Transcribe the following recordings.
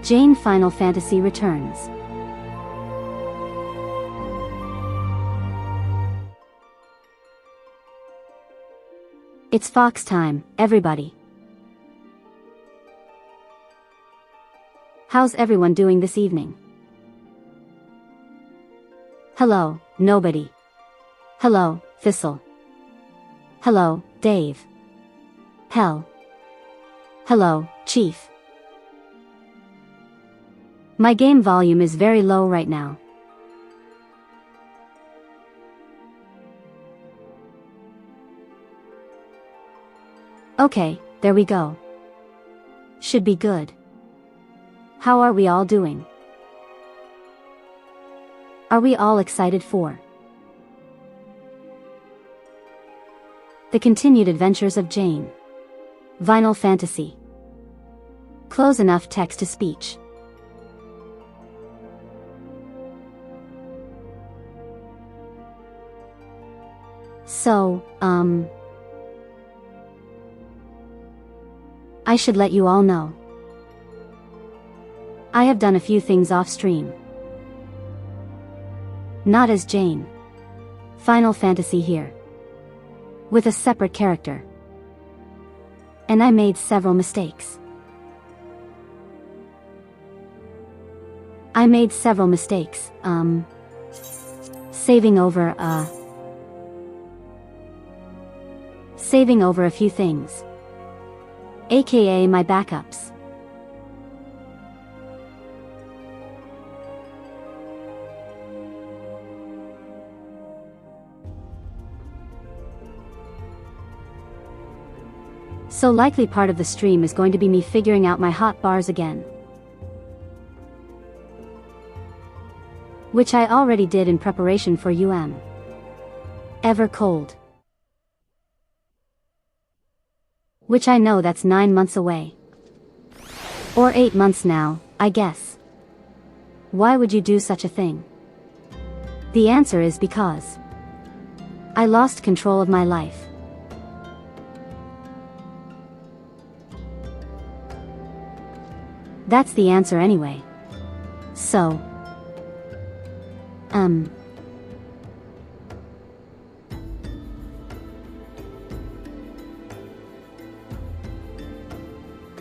Jane Final Fantasy returns. It's Fox time, everybody. How's everyone doing this evening? Hello, nobody. Hello, Thistle. Hello, Dave. Hell. Hello, Chief. My game volume is very low right now. Okay, there we go. Should be good. How are we all doing? Are we all excited for the continued adventures of Jane? Final Fantasy. Close enough text to speech. So, I should let you all know. I have done a few things off stream. Not as Jane. Final Fantasy here. With a separate character. And I made several mistakes. Saving over a few things. AKA my backups. So likely part of the stream is going to be me figuring out my hot bars again. Which I already did in preparation for Ever Cold. Which I know that's 9 months away. Or 8 months now, I guess. Why would you do such a thing? The answer is because I lost control of my life. That's the answer anyway. So,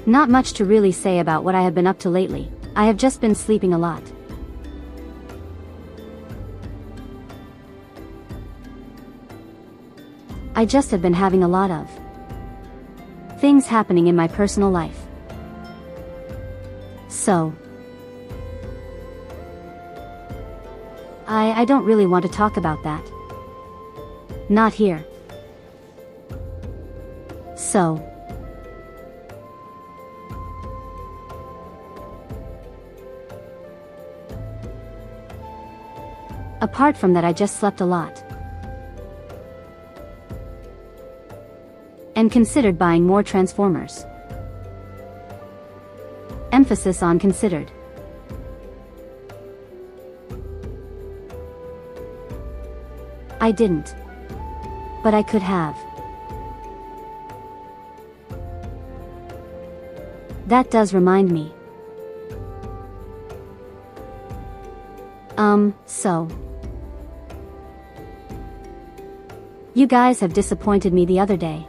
not much to really say about what I have been up to lately. I have just been sleeping a lot. I just have been having a lot of things happening in my personal life. So, I don't really want to talk about that. Not here. So, apart from that, I just slept a lot. And considered buying more Transformers. Emphasis on considered. I didn't. But I could have. That does remind me. So. You guys have disappointed me the other day.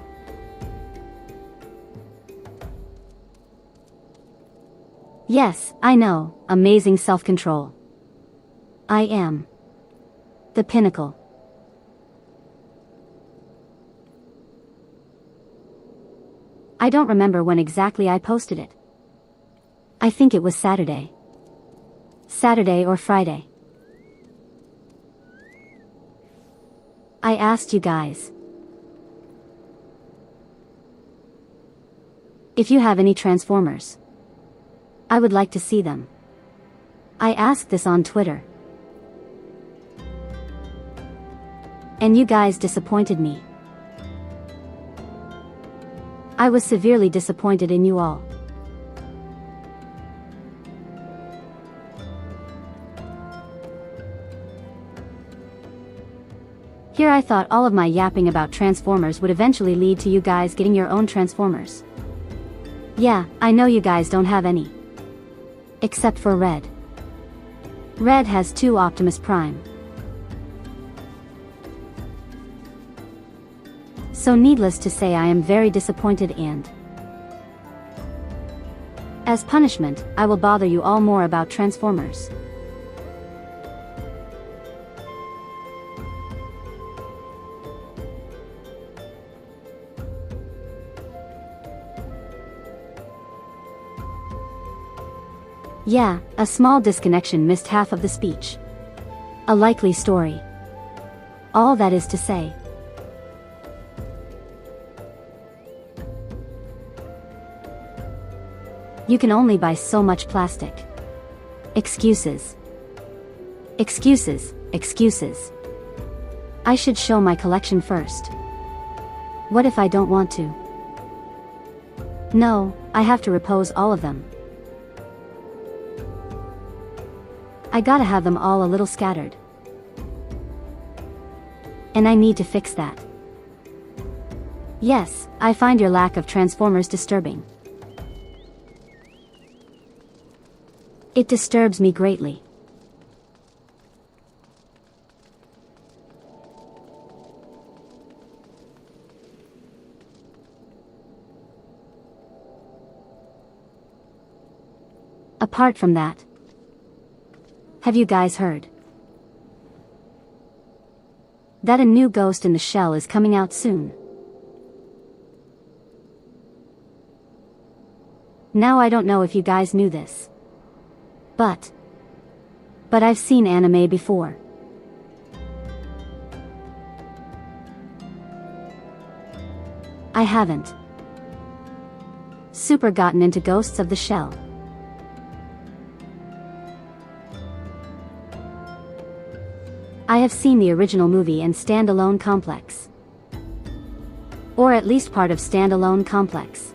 Yes, I know, amazing self-control. I am the pinnacle. I don't remember when exactly I posted it. I think it was Saturday. Saturday or Friday. I asked you guys if you have any Transformers. I would like to see them. I asked this on Twitter. And you guys disappointed me. I was severely disappointed in you all. Here I thought all of my yapping about Transformers would eventually lead to you guys getting your own Transformers. Yeah, I know you guys don't have any. Except for Red. Red has 2 Optimus Prime. So needless to say, I am very disappointed, and as punishment, I will bother you all more about Transformers. Yeah, a small disconnection missed half of the speech. A likely story. All that is to say. You can only buy so much plastic. Excuses. Excuses, excuses. I should show my collection first. What if I don't want to? No, I have to repose all of them. I gotta have them all a little scattered. And I need to fix that. Yes, I find your lack of Transformers disturbing. It disturbs me greatly. Apart from that, have you guys heard that a new Ghost in the Shell is coming out soon? Now I don't know if you guys knew this. But I've seen anime before. I haven't super gotten into Ghosts of the Shell. I have seen the original movie and Standalone Complex. Or at least part of Standalone Complex.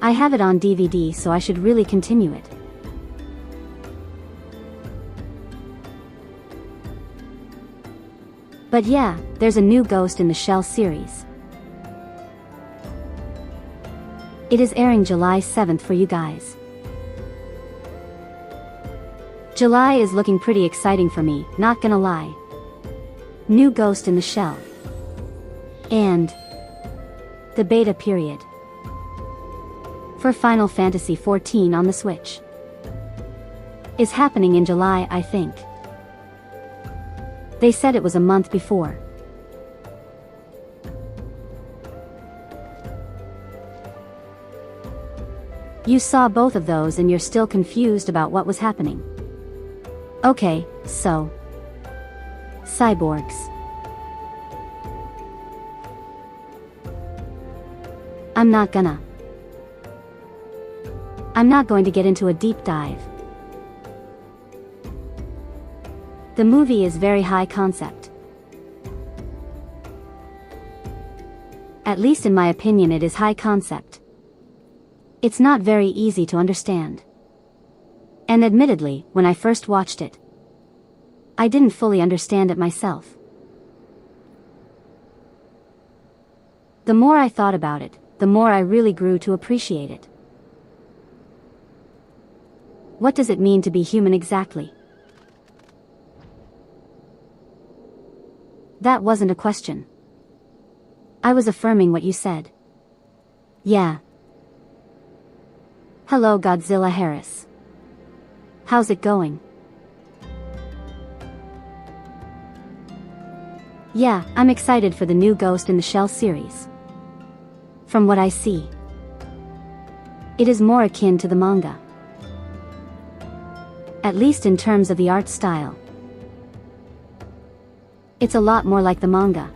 I have it on DVD, so I should really continue it. But yeah, there's a new Ghost in the Shell series. It is airing July 7th for you guys. July is looking pretty exciting for me, not gonna lie. New Ghost in the Shell. And the beta period for Final Fantasy XIV on the Switch is happening in July, I think. They said it was a month before. You saw both of those and you're still confused about what was happening. Okay, so cyborgs. I'm not going to get into a deep dive. The movie is very high concept. At least in my opinion, it is high concept. It's not very easy to understand. And admittedly, when I first watched it, I didn't fully understand it myself. The more I thought about it, the more I really grew to appreciate it. What does it mean to be human exactly? That wasn't a question. I was affirming what you said. Yeah. Hello, Godzilla Harris. How's it going? Yeah, I'm excited for the new Ghost in the Shell series. From what I see, it is more akin to the manga. At least in terms of the art style. It's a lot more like the manga.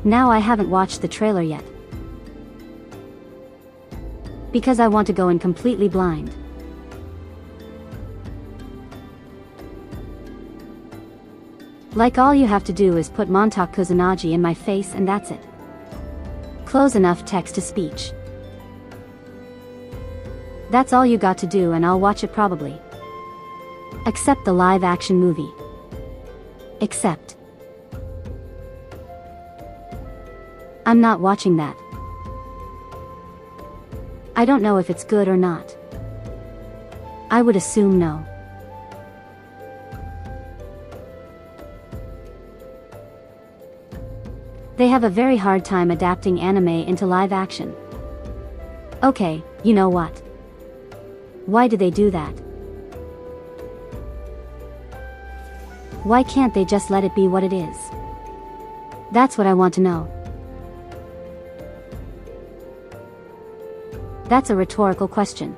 Now I haven't watched the trailer yet, because I want to go in completely blind. Like all you have to do is put Montauk Kusanagi in my face and that's it. Close enough text to speech. That's all you got to do and I'll watch it probably. Except the live action movie. Except I'm not watching that. I don't know if it's good or not. I would assume no. They have a very hard time adapting anime into live action. Okay, you know what? Why do they do that? Why can't they just let it be what it is? That's what I want to know. That's a rhetorical question.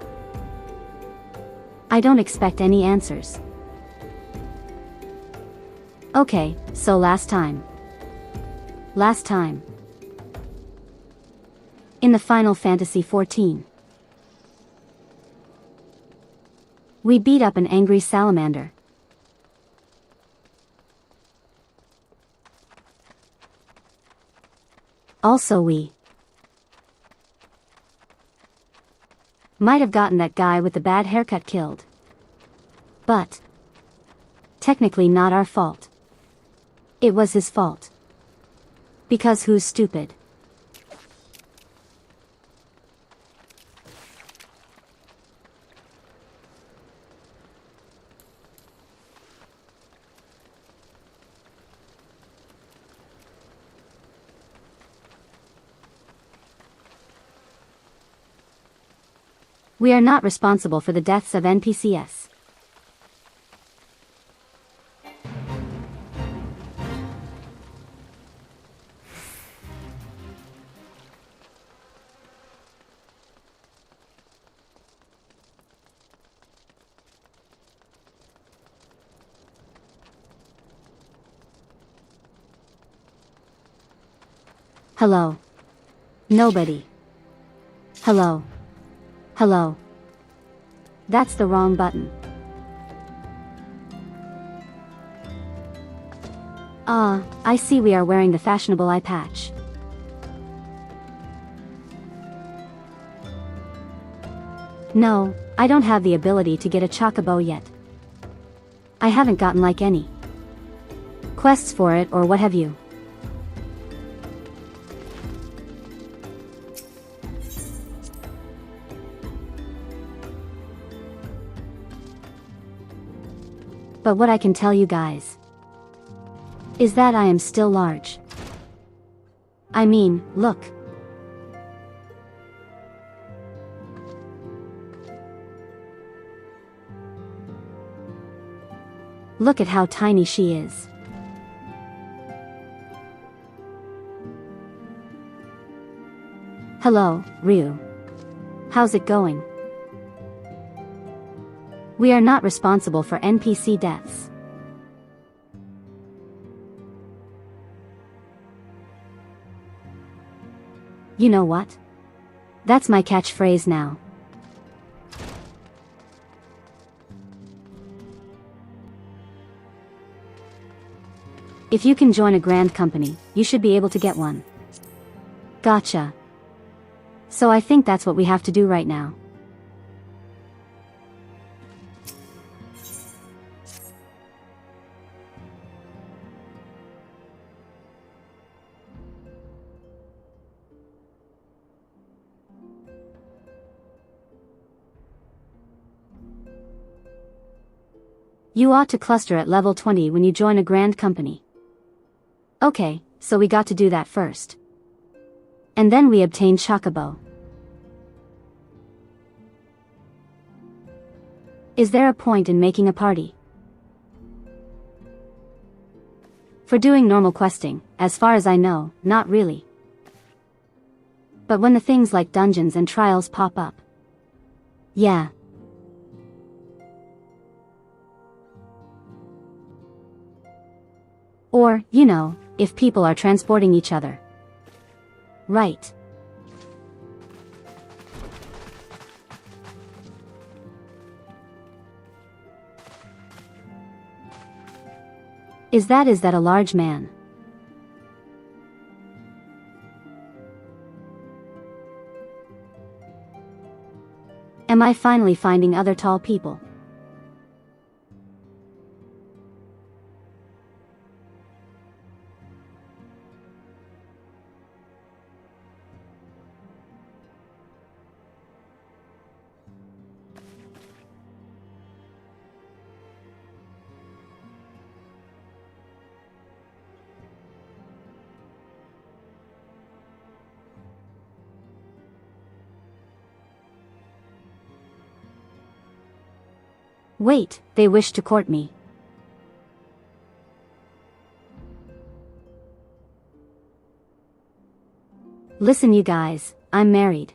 I don't expect any answers. Okay, so last time. In the Final Fantasy XIV. We beat up an angry salamander. Also we might have gotten that guy with the bad haircut killed. But technically not our fault. It was his fault. Because who's stupid? We are not responsible for the deaths of NPCs. Hello. Nobody. Hello. Hello. That's the wrong button. I see we are wearing the fashionable eye patch. No, I don't have the ability to get a chocobo yet. I haven't gotten like any quests for it or what have you. But what I can tell you guys is that I am still large. I mean, look. Look at how tiny she is. Hello, Ryu. How's it going? We are not responsible for NPC deaths. You know what? That's my catchphrase now. If you can join a grand company, you should be able to get one. Gotcha. So I think that's what we have to do right now. You ought to cluster at level 20 when you join a grand company. Okay, so we got to do that first. And then we obtain Chocobo. Is there a point in making a party? For doing normal questing, as far as I know, not really. But when the things like dungeons and trials pop up. Yeah. Or, you know, if people are transporting each other. Right. Is that a large man? Am I finally finding other tall people? Wait, they wish to court me. Listen you guys, I'm married.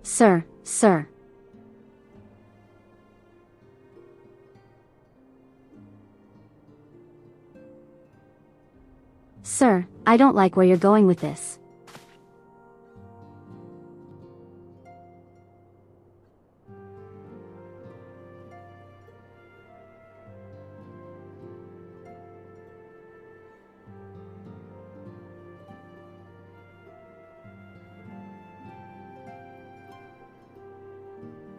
Sir, sir. Sir, I don't like where you're going with this.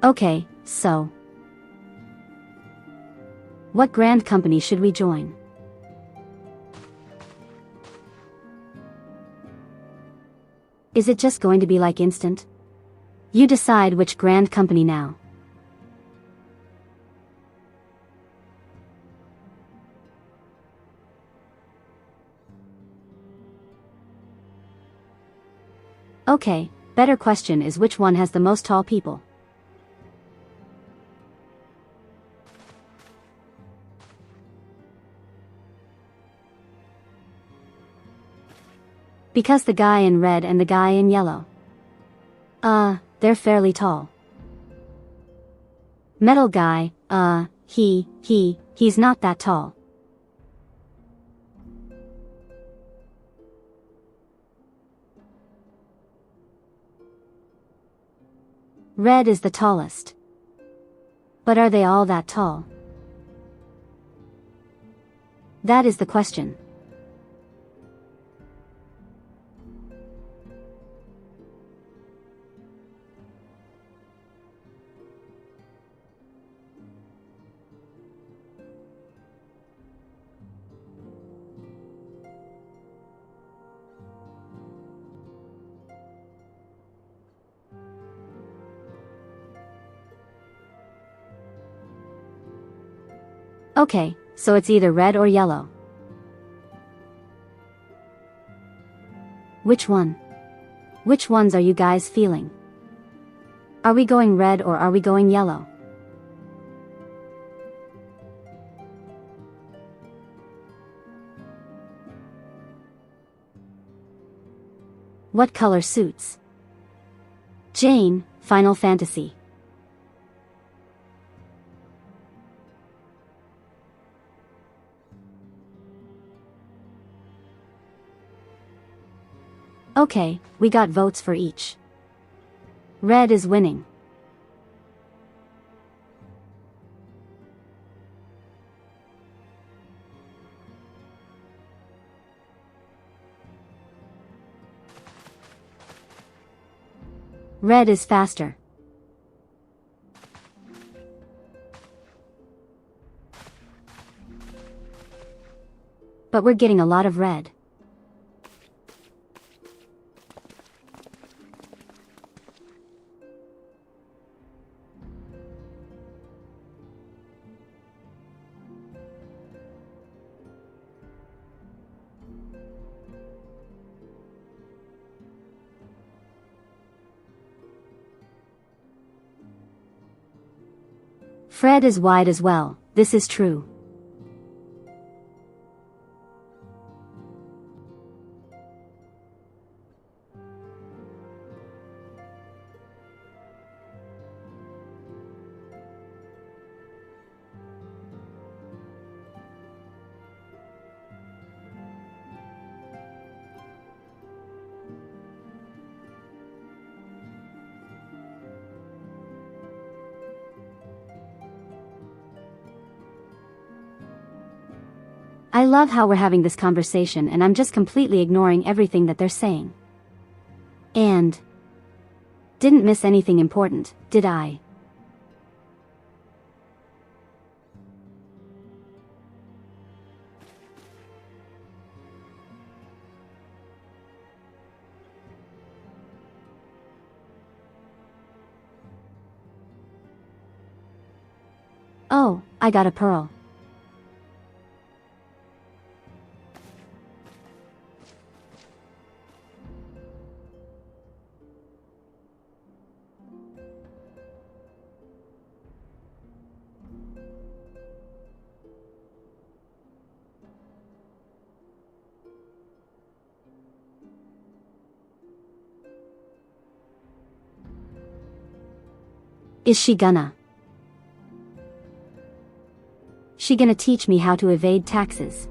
Okay, so. What grand company should we join? Is it just going to be like instant? You decide which grand company now. Okay, better question is which one has the most tall people? Because the guy in red and the guy in yellow. They're fairly tall. Metal guy, he's not that tall. Red is the tallest. But are they all that tall? That is the question. Okay, so it's either red or yellow. Which one? Which ones are you guys feeling? Are we going red or are we going yellow? What color suits Jane, Final Fantasy? Okay, we got votes for each. Red is winning. Red is faster. But we're getting a lot of red. Fred is wide as well, this is true. I love how we're having this conversation and I'm just completely ignoring everything that they're saying. And didn't miss anything important, did I? Oh, I got a pearl. Is she gonna? She gonna teach me how to evade taxes?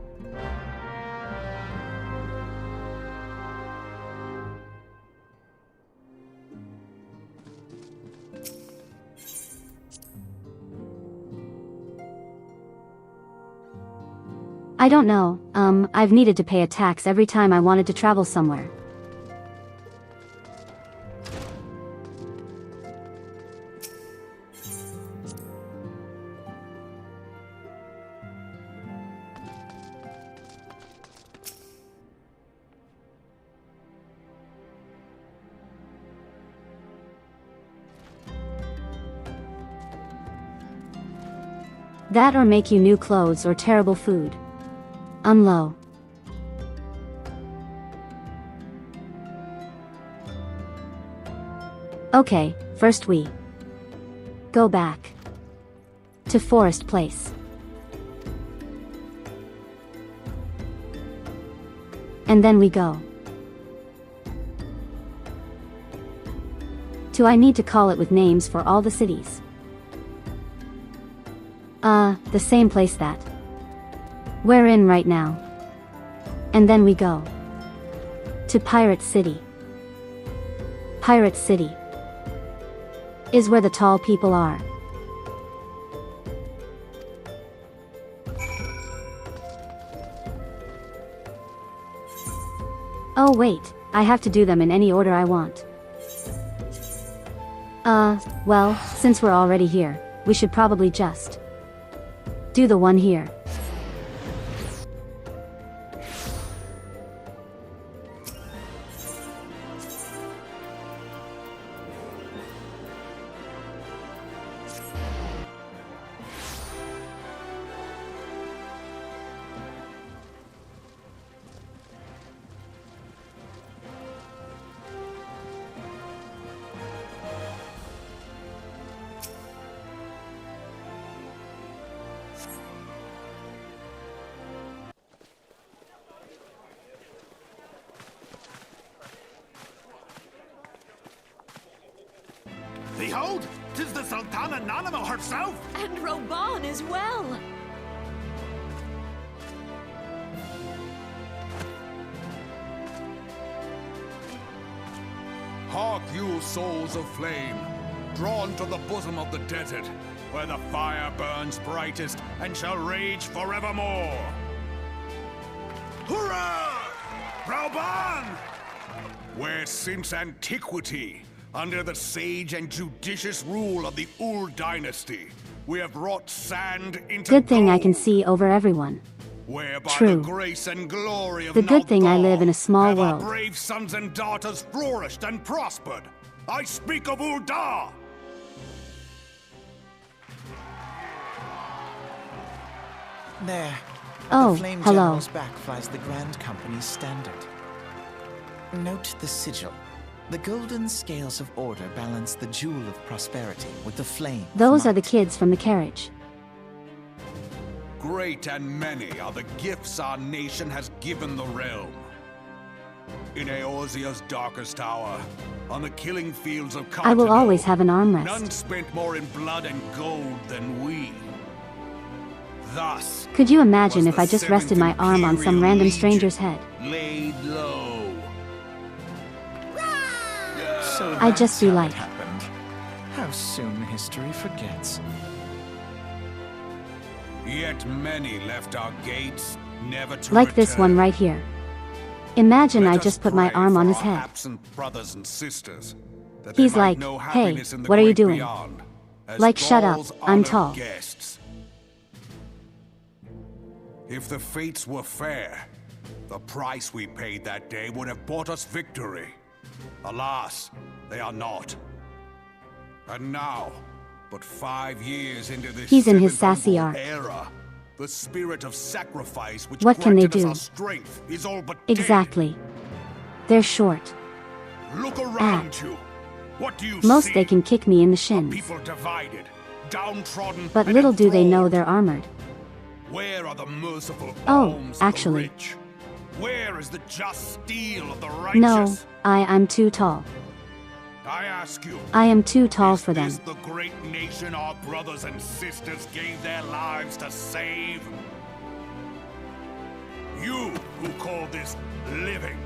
I don't know, I've needed to pay a tax every time I wanted to travel somewhere. That or make you new clothes or terrible food. Unlow. Okay, first we go back to Forest Place. And then we go to I need to call it with names for all the cities. The same place that we're in right now. And then we go to Pirate City. Pirate City is where the tall people are. Oh wait, I have to do them in any order I want. Well, since we're already here, we should probably just do the one here. Behold, 'tis the Sultana Nanimo herself! And Roban as well! Hark you, souls of flame, drawn to the bosom of the desert, where the fire burns brightest and shall rage forevermore! Hurrah! Roban! Where since antiquity, under the sage and judicious rule of the Ul dynasty, we have wrought sand into Good thing I gold, can see over everyone. whereby True. the grace and glory of The good thing I Naldor live in a small have world. Our brave sons and daughters flourished and prospered. I speak of Ul'dah! There. At Oh, the Flame hello. General's back flies the Grand Company's standard. Note the sigil. The golden scales of order balance the jewel of prosperity with the flame of Those are the might. kids from the carriage. Great and many are the gifts our nation has given the realm. In Eorzea's darkest hour, on the killing fields of Cartano, I will always have an armrest. none spent more in blood and gold than we. Thus, Could you imagine was if the I just rested my 7th arm on some Imperial random Legion stranger's head? laid low. So I'd just that's be how like- it happened. How soon history forgets. Yet many left our gates, never to Like this one return. right here. Imagine Let I us just put my pray arm on for his our head. absent brothers and sisters, that He's they might like, know "Hey, happiness in the what are you great doing?" beyond, as Like, "Shut up, Gaul's I'm honored tall." Guests. If the fates were fair, the price we paid that day would have bought us victory. Alas, they are not. And now, But 5 years into this He's in his seventh sassy unborn arc. era, the spirit of sacrifice which What can they granted us do? our strength is all but Exactly. They're short. dead. Look around you. What do you Most see? they can kick me in the A shins. people divided, downtrodden, But and little do they know enthralled. they're armored. Where are the merciful Oh, alms of actually. the rich? Where is the just steel of the righteous? No, I'm too tall. I ask you. I am too tall for them. Is this the great nation our brothers and sisters gave their lives to save? You who call this living,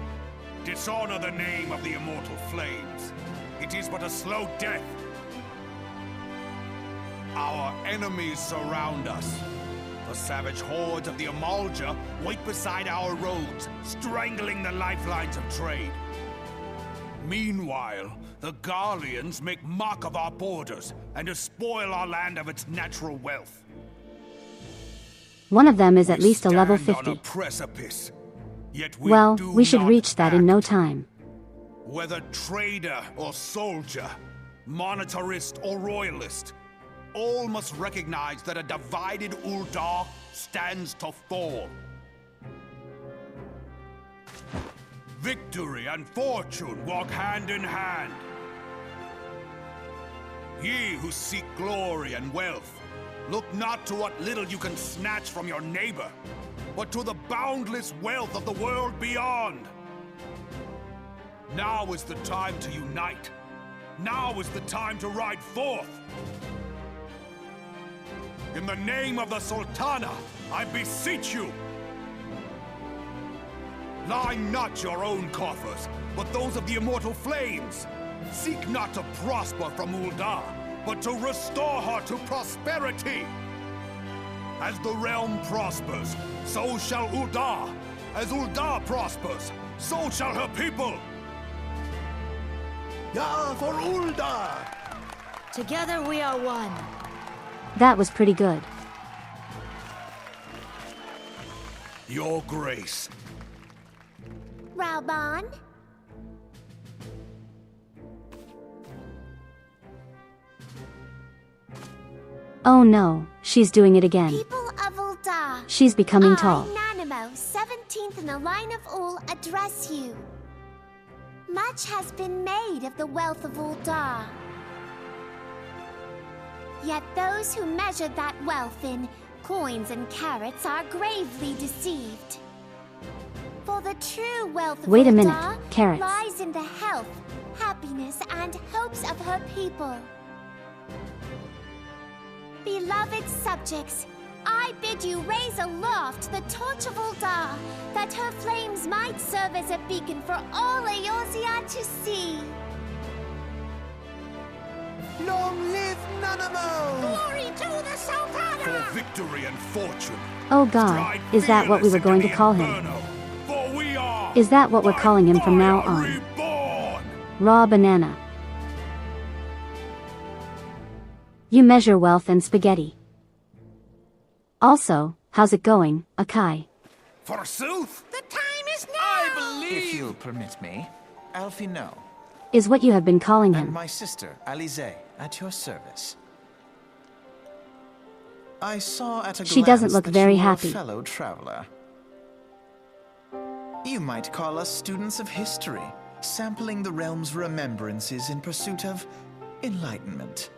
dishonor the name of the immortal flames. It is but a slow death. Our enemies surround us. The savage hordes of the Amalja wait beside our roads, strangling the lifelines of trade. Meanwhile, the Garleans make mock of our borders and despoil our land of its natural wealth. One of them is at least a level Stand on 50. a precipice, yet we Well, do we should not reach that in no act. time. Whether trader or soldier, monetarist or royalist, all must recognize that a divided Uldar stands to fall. Victory and fortune walk hand in hand. Ye who seek glory and wealth, look not to what little you can snatch from your neighbor, but to the boundless wealth of the world beyond. Now is the time to unite. Now is the time to ride forth. In the name of the Sultana, I beseech you. Line not your own coffers, but those of the immortal flames. Seek not to prosper from Uldar, but to restore her to prosperity. As the realm prospers, so shall Uldar. As Uldar prospers, so shall her people. Ya for Uldar! Together we are one. That was pretty good. Your Grace. Raoban? Oh no, she's doing it again. People of Uldar. She's becoming tall. I, Nanimo, 17th in the line of Ul, address you. Much has been made of the wealth of Uldar. Yet those who measure that wealth in coins and carats are gravely deceived. For the true wealth of Wait a minute, Uldar carrots. lies in the health, happiness, and hopes of her people. Beloved subjects, I bid you raise aloft the torch of Uldar, that her flames might serve as a beacon for all Eorzea to see. Long live Nanamo! Glory to the Sultana! For victory and fortune. Oh god, is that what we were going to call him? For we are Is that what we're calling him from now on? reborn. Raw banana. You measure wealth and spaghetti. Also, how's it going, Akai? Forsooth, The time is now! If you'll permit me, Alfie no, Is what you have been calling and him. my sister, Alize, at your service. I saw at a She doesn't glance look that very you are a happy. fellow traveler. You might call us students of history, sampling the realm's remembrances in pursuit of enlightenment.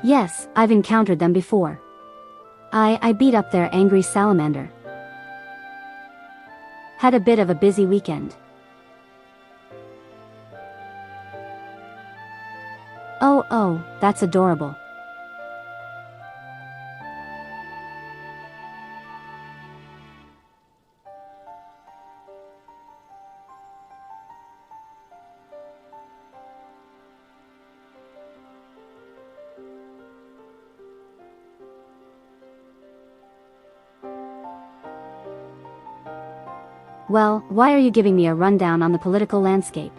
Yes, I've encountered them before. I beat up their angry salamander. Had a bit of a busy weekend. Oh, that's adorable. Well, why are you giving me a rundown on the political landscape?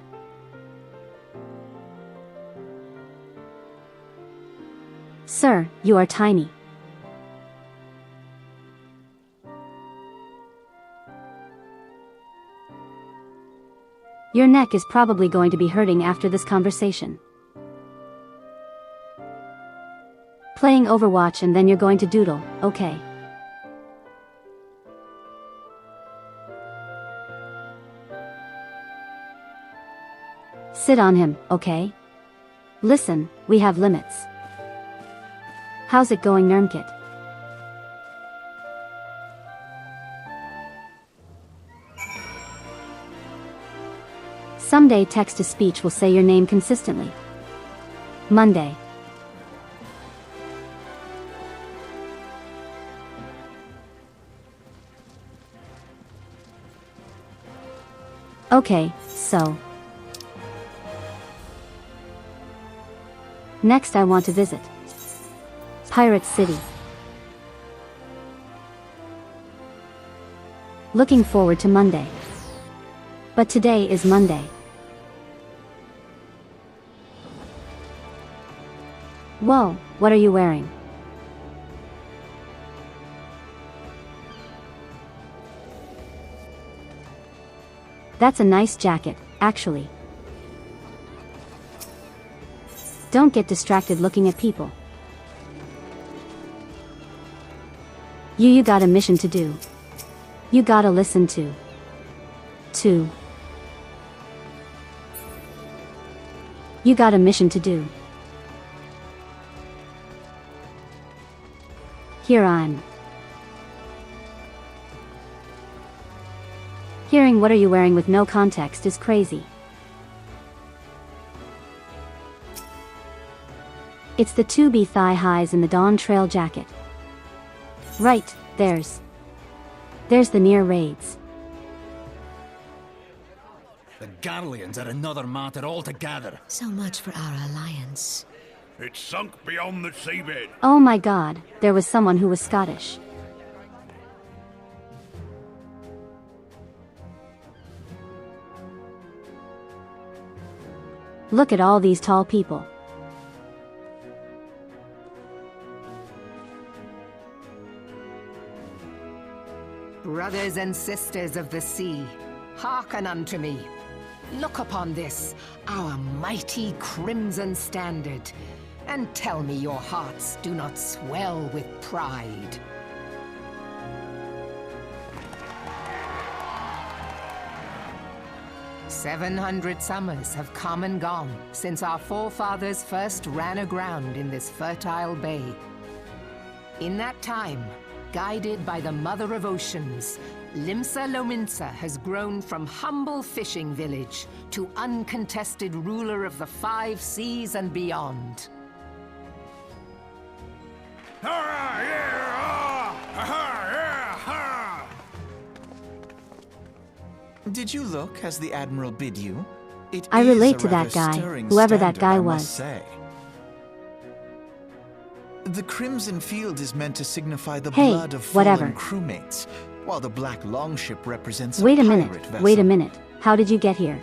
Sir, you are tiny. Your neck is probably going to be hurting after this conversation. Playing Overwatch and then you're going to doodle, okay. Sit on him, okay? Listen, we have limits. How's it going, Nermkit? Someday text-to-speech will say your name consistently. Monday. Okay, so. Next I want to visit Pirate City. Looking forward to Monday. But today is Monday. Whoa, what are you wearing? That's a nice jacket, actually. Don't get distracted looking at people. You got a mission to do. You gotta listen to. You got a mission to do. Here I'm. Hearing what are you wearing with no context is crazy. It's the 2B thigh highs in the Dawn Trail jacket. Right, there's the near raids. The Garleans are another matter altogether. So much for our alliance. It's sunk beyond the seabed. Oh my god, there was someone who was Scottish. Look at all these tall people. Brothers and sisters of the sea, hearken unto me. Look upon this, our mighty crimson standard, and tell me your hearts do not swell with pride. "700 summers have come and gone since our forefathers first ran aground in this fertile bay. In that time, guided by the Mother of Oceans, Limsa Lominsa has grown from humble fishing village to uncontested ruler of the 5 seas and beyond. Did you look as the Admiral bid you? I It relate is to a that rather guy, stirring whoever that standard, guy I was. must say. The Crimson Field is meant to signify the Hey, blood of whatever. fallen crewmates, while the Black Longship represents Wait a pirate minute, vessel. wait a minute. How did you get here?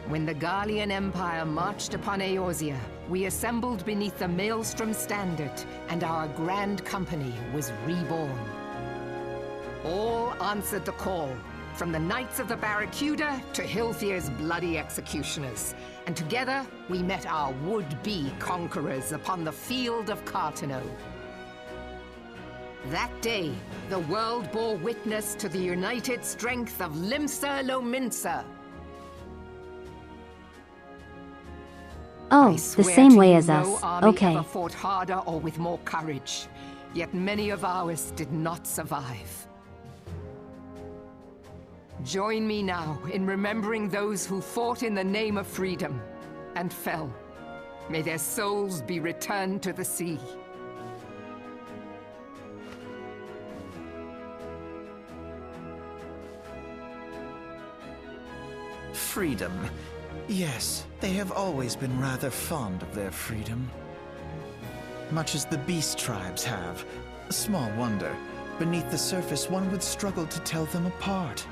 When the Garlean Empire marched upon Eorzea, we assembled beneath the Maelstrom Standard, and our Grand Company was reborn. All answered the call, from the Knights of the Barracuda to Hilthier's bloody executioners. And together, we met our would-be conquerors upon the field of Cartano. That day, the world bore witness to the united strength of Limsa Lominsa. Oh, I the swear same to way you, as no us. army Okay. ever fought harder or with more courage. Yet many of ours did not survive. Join me now in remembering those who fought in the name of freedom and fell. May their souls be returned to the sea. Freedom. Yes, they have always been rather fond of their freedom. Much as the beast tribes have. Small wonder. Beneath the surface, one would struggle to tell them apart.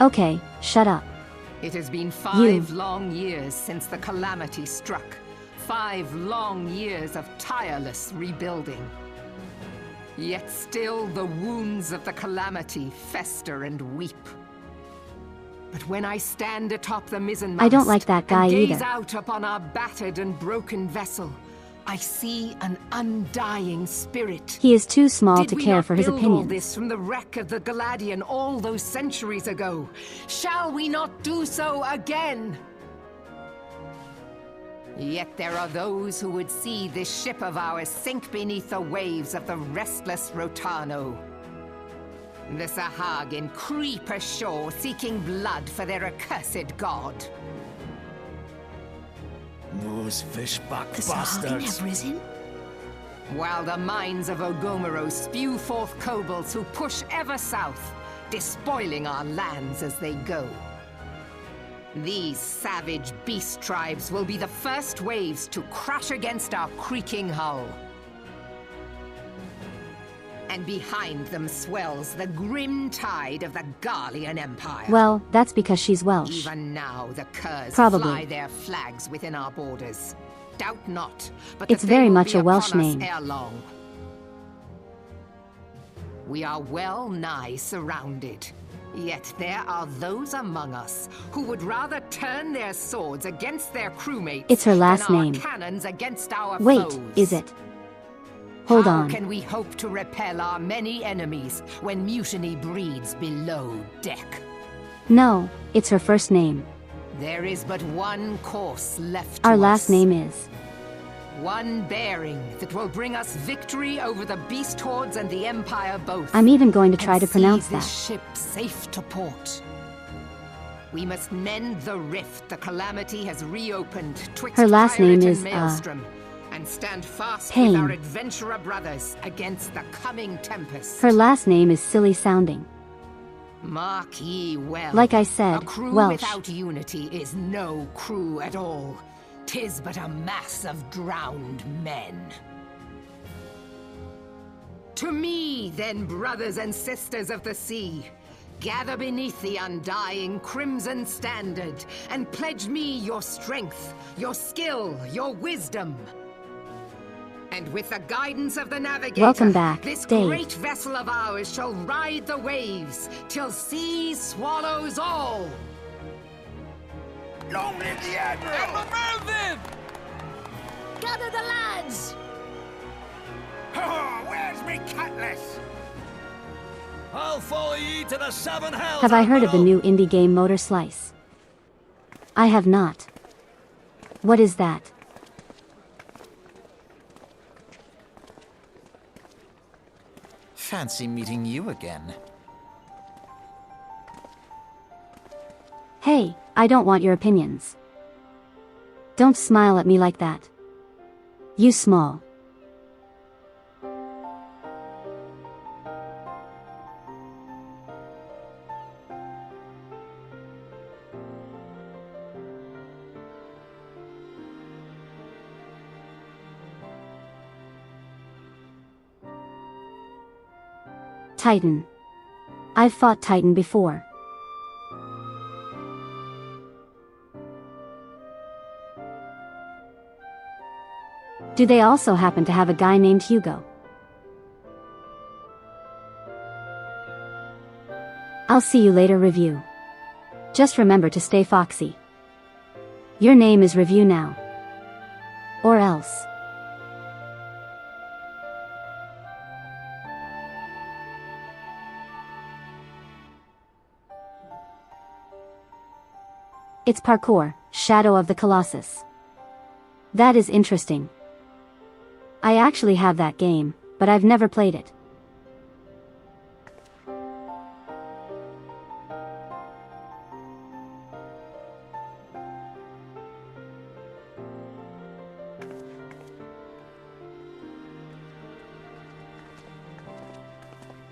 Okay, shut up. It has been 5 long years since the calamity struck. 5 long years of tireless rebuilding. Yet still the wounds of the calamity fester and weep. But when I stand atop the mizzenmast I don't like that guy and gaze either. out upon our battered and broken vessel, I see an undying spirit. He is too small Did to we care not for his build all opinions. this from the wreck of the Galadian all those centuries ago? Shall we not do so again? Yet there are those who would see this ship of ours sink beneath the waves of the restless Rotano. The Sahagin creep ashore seeking blood for their accursed god. Those fishback The Sahagin bastards. have risen? While the mines of Ogomero spew forth kobolds who push ever south, despoiling our lands as they go. These savage beast tribes will be the first waves to crash against our creaking hull. And behind them swells the grim tide of the Garlean Empire. Well, that's because she's Welsh. Even now, the curs Probably. fly their flags within our borders. Doubt not, but It's that they very will much be a Welsh upon us name. ere long. We are well nigh surrounded. Yet there are those among us who would rather turn their swords against their crewmates It's her last than our name. cannons against our Wait, foes. is it? Hold How on. can we hope to repel our many enemies when mutiny breeds below deck? No, it's her first name. There is but one course left Our to last us. name is. One bearing that will bring us victory over the beast hordes and the Empire both. I'm even going to try and to pronounce see this that. ship safe to port. We must mend the rift the calamity has reopened twixt Her last pirate name and is, Maelstrom, and stand fast Pain. with our adventurer brothers against the coming tempest. Her last name is silly sounding. Mark ye well. Like I said, a crew Welsh. without unity is no crew at all. 'Tis but a mass of drowned men. To me, then, brothers and sisters of the sea, gather beneath the undying crimson standard and pledge me your strength, your skill, your wisdom. And with the guidance of the navigator, Welcome back, this Dave. great vessel of ours shall ride the waves till sea swallows all. Long live the Admiral! Gather the lads! Oh, where's me cutlass? I'll follow ye to the 7 hells. Have I heard of the Admiral. new indie game Motor Slice? I have not. What is that? Fancy meeting you again. Hey, I don't want your opinions. Don't smile at me like that. You small. Titan. I've fought Titan before. Do they also happen to have a guy named Hugo? I'll see you later, Review. Just remember to stay foxy. Your name is Review now. Or else. It's parkour, Shadow of the Colossus. That is interesting. I actually have that game, but I've never played it.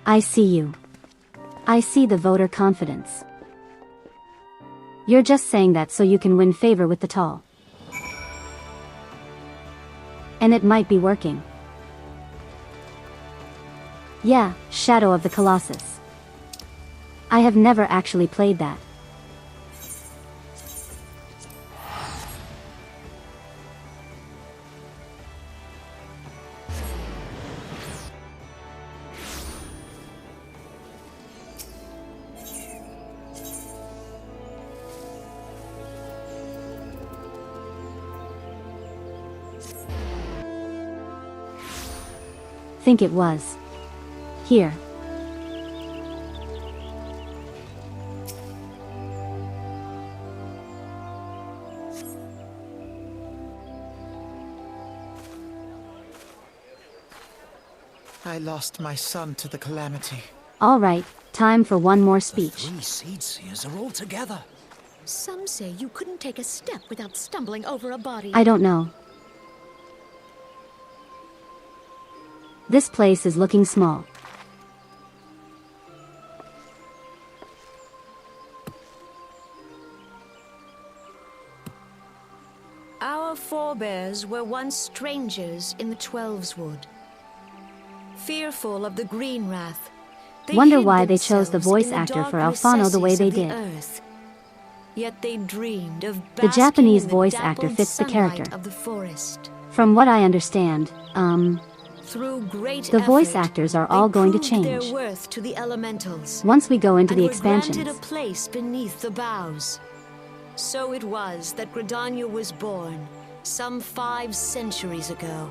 I see you. I see the voter confidence. You're just saying that so you can win favor with the tall. And it might be working. Yeah, Shadow of the Colossus. I have never actually played that. Think it was. Here. I lost my son to the calamity. All right, time for one more speech. Three seed seers are all together. Some say you couldn't take a step without stumbling over a body. I don't know. This place is looking small. Our forebears were once strangers in the Twelveswood. Fearful of the Green Wrath, they Wonder hid why they chose the themselves voice in the actor dark for Alfano the way recesses they of the did. earth. Yet they dreamed of The basking Japanese in the voice actor dappled fits the sunlight character. of the forest. From what I understand, Through great the voice effort, actors are they all going to proved change. their worth to the elementals. Once we go into and the were expansions. granted a place beneath the boughs. So it was that Gridania was born, some 5 centuries ago.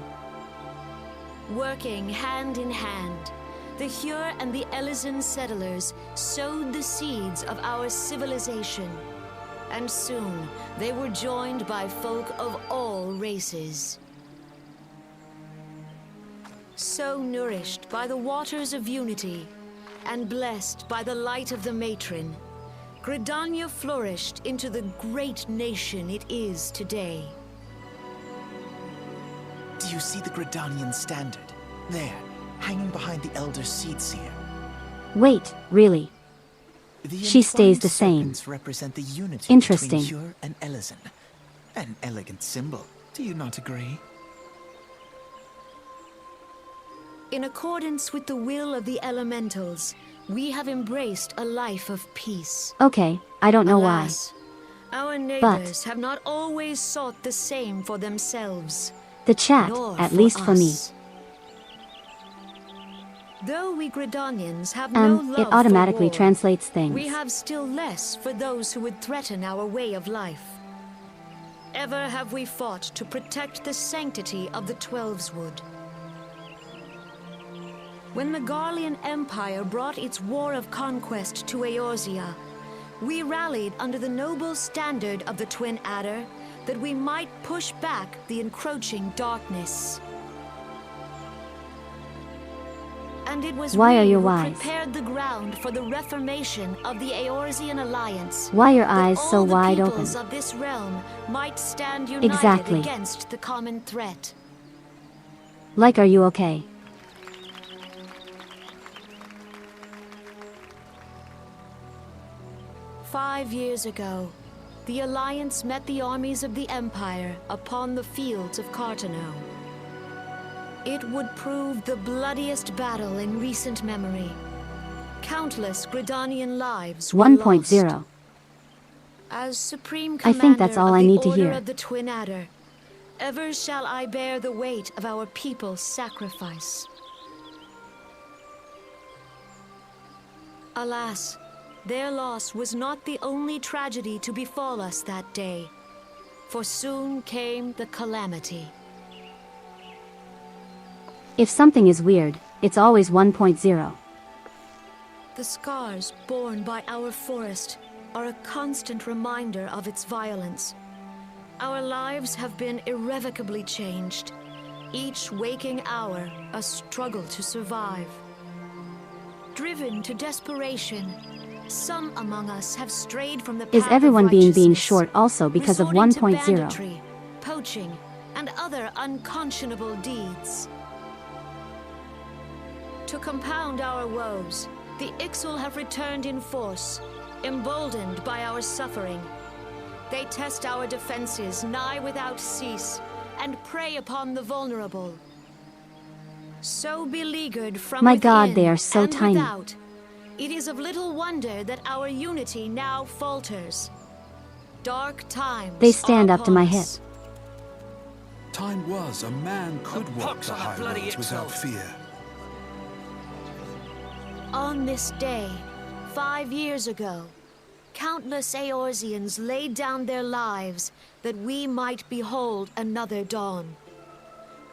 Working hand in hand, the Hyur and the Elysian settlers sowed the seeds of our civilization. And soon, they were joined by folk of all races. So nourished by the waters of unity, and blessed by the light of the matron, Gridania flourished into the great nation it is today. Do you see the Gridanian standard? There, hanging behind the Elder Seed Seer. Wait, really? The She stays entwined the same. serpents represent the unity Interesting. between Hyur and Elysian. An elegant symbol. Do you not agree? In accordance with the will of the elementals, we have embraced a life of peace. Okay, I don't know Alas, our neighbors have not always sought the same for themselves. why. The chat, nor at least for me. us. Though we Gridanians have no love It automatically for war, translates things. we have still less for those who would threaten our way of life. Ever have we fought to protect the sanctity of the Twelveswood. When the Garlean Empire brought its war of conquest to Eorzea, we rallied under the noble standard of the Twin Adder that we might push back the encroaching darkness. And it was Why we are you who wise? prepared the ground for the reformation of the Eorzean Alliance. Why your that eyes so all the wide open? peoples of this realm might stand united Exactly. against the common threat. Like, are you okay? "5 years ago, the Alliance met the armies of the Empire upon the fields of Cartano. It would prove the bloodiest battle in recent memory. Countless Gridanian lives were 1.0. lost. As Supreme I think that's Commander all of I the need to Order hear. of the Twin Adder, ever shall I bear the weight of our people's sacrifice. Alas, their loss was not the only tragedy to befall us that day, for soon came the calamity. If something is weird, it's always 1.0. The scars borne by our forest are a constant reminder of its violence. Our lives have been irrevocably changed, each waking hour a struggle to survive. Driven to desperation, some among us have strayed from the path Is of everyone being righteousness, short also because of resorting to 1.0? banditry, poaching, and other unconscionable deeds. To compound our woes, the Ixal have returned in force, emboldened by our suffering. They test our defenses nigh without cease, and prey upon the vulnerable. So beleaguered from My within God, they are so and tiny. without, It is of little wonder that our unity now falters. Dark times They stand are up to my upon hip. us. Time was a man could walk pox the on the high bloody roads without XIV. fear. On this day, 5 years ago, countless Eorzeans laid down their lives that we might behold another dawn.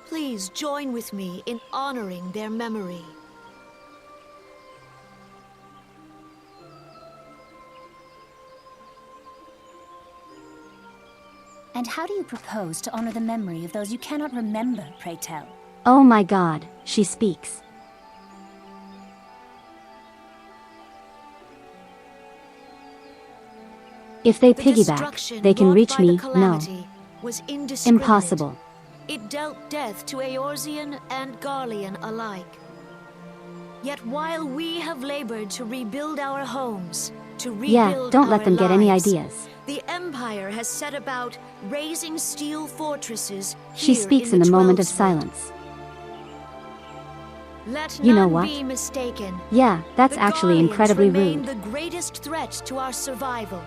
Please join with me in honoring their memory. And how do you propose to honor the memory of those you cannot remember, pray tell? Oh my God, she speaks. If they The piggyback, destruction they can wrought reach by the me, no. calamity was indiscriminate. Impossible. It dealt death to Eorzean and Garlean alike. Yet while we have labored to rebuild our homes, to rebuild Yeah, don't let our them get any lives, ideas. the Empire has set about raising steel fortresses. She here speaks in the a moment of 12th silence. Let You know none what? be mistaken. Yeah, that's The actually Garleans incredibly remain rude. the greatest threat to our survival.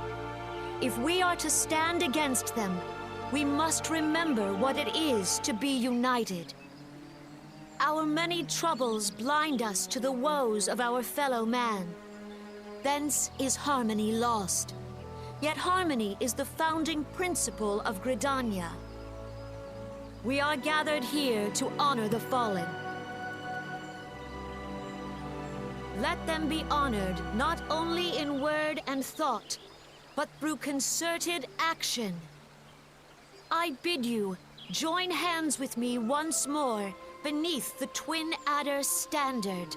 If we are to stand against them, we must remember what it is to be united. Our many troubles blind us to the woes of our fellow man. Thence is harmony lost. Yet harmony is the founding principle of Gridania. We are gathered here to honor the fallen. Let them be honored not only in word and thought, but through concerted action. I bid you join hands with me once more beneath the Twin Adder standard.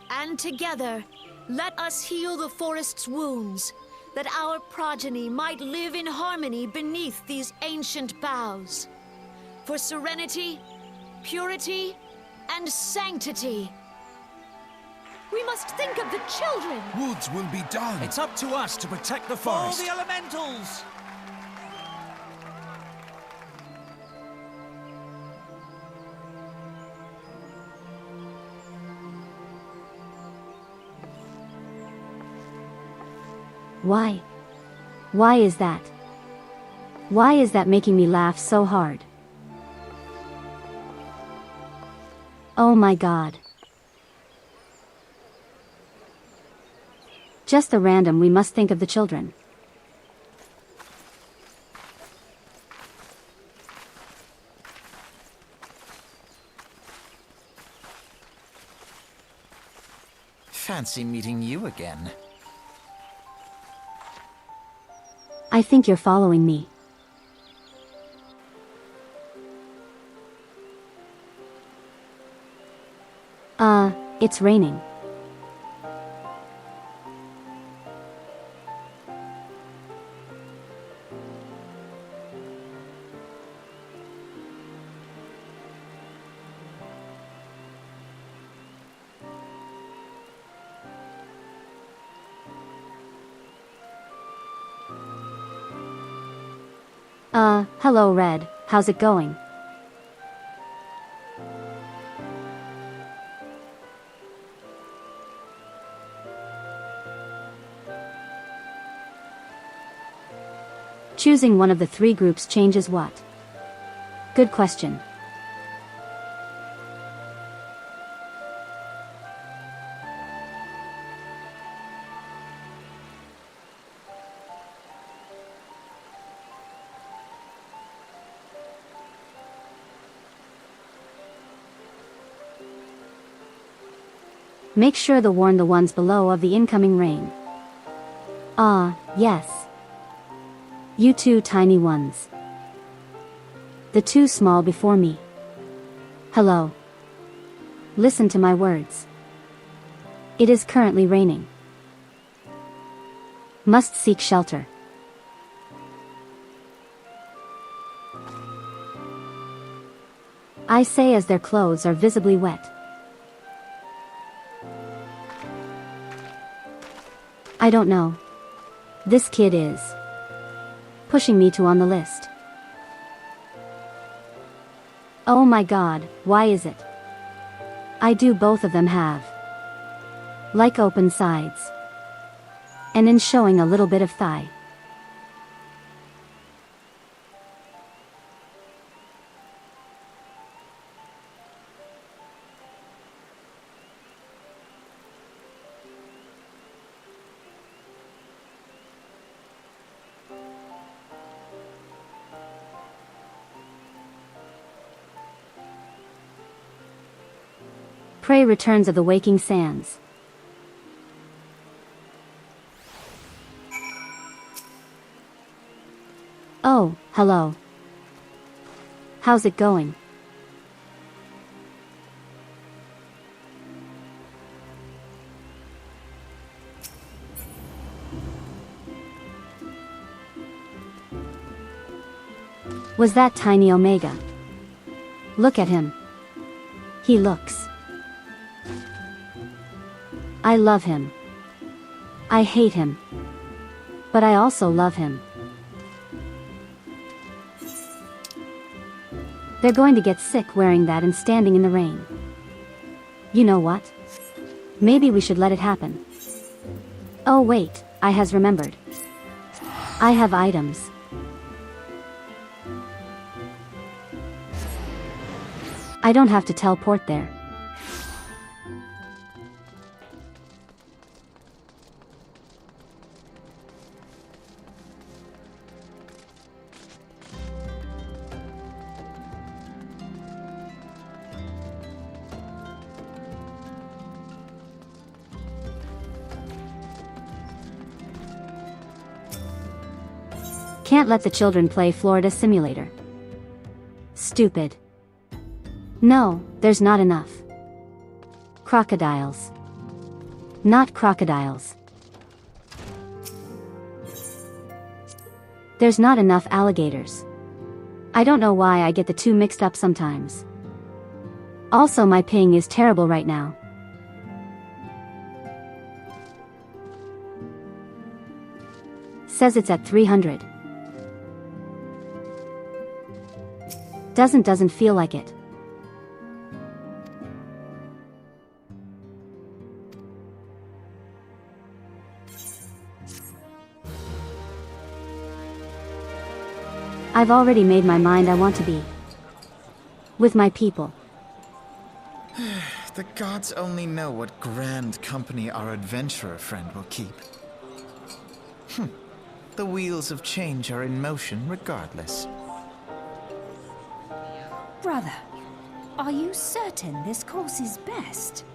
And together, let us heal the forest's wounds, that our progeny might live in harmony beneath these ancient boughs. For serenity, purity, and sanctity. We must think of the children! Woods will be done. It's up to us to protect the All forest. the elementals! Why? Why is that? Why is that making me laugh so hard? Oh my God. Just a random we must think of the children. Fancy meeting you again. I think you're following me. It's raining. Hello Red, how's it going? Choosing one of the three groups changes what? Good question. Make sure to warn the ones below of the incoming rain. Yes. You two tiny ones. The two small before me. Hello. Listen to my words. It is currently raining. Must seek shelter. I say as their clothes are visibly wet. I don't know. This kid is pushing me to on the list. Oh my God, why is it? I do both of them have Like open sides. And in showing a little bit of thigh. Prey returns of the waking sands. Oh, hello. How's it going? Was that tiny Omega? Look at him. He looks. I love him. I hate him. But I also love him. They're going to get sick wearing that and standing in the rain. You know what? Maybe we should let it happen. Oh wait, I has remembered. I have items. I don't have to teleport there. Can't let the children play Florida Simulator. Stupid. No, there's not enough. Crocodiles. Not crocodiles. There's not enough alligators. I don't know why I get the two mixed up sometimes. Also, my ping is terrible right now. Says it's at 300. Doesn't feel like it. I've already made my mind I want to be with my people. The gods only know what grand company our adventurer friend will keep. The wheels of change are in motion regardless. Brother, are you certain this course is best?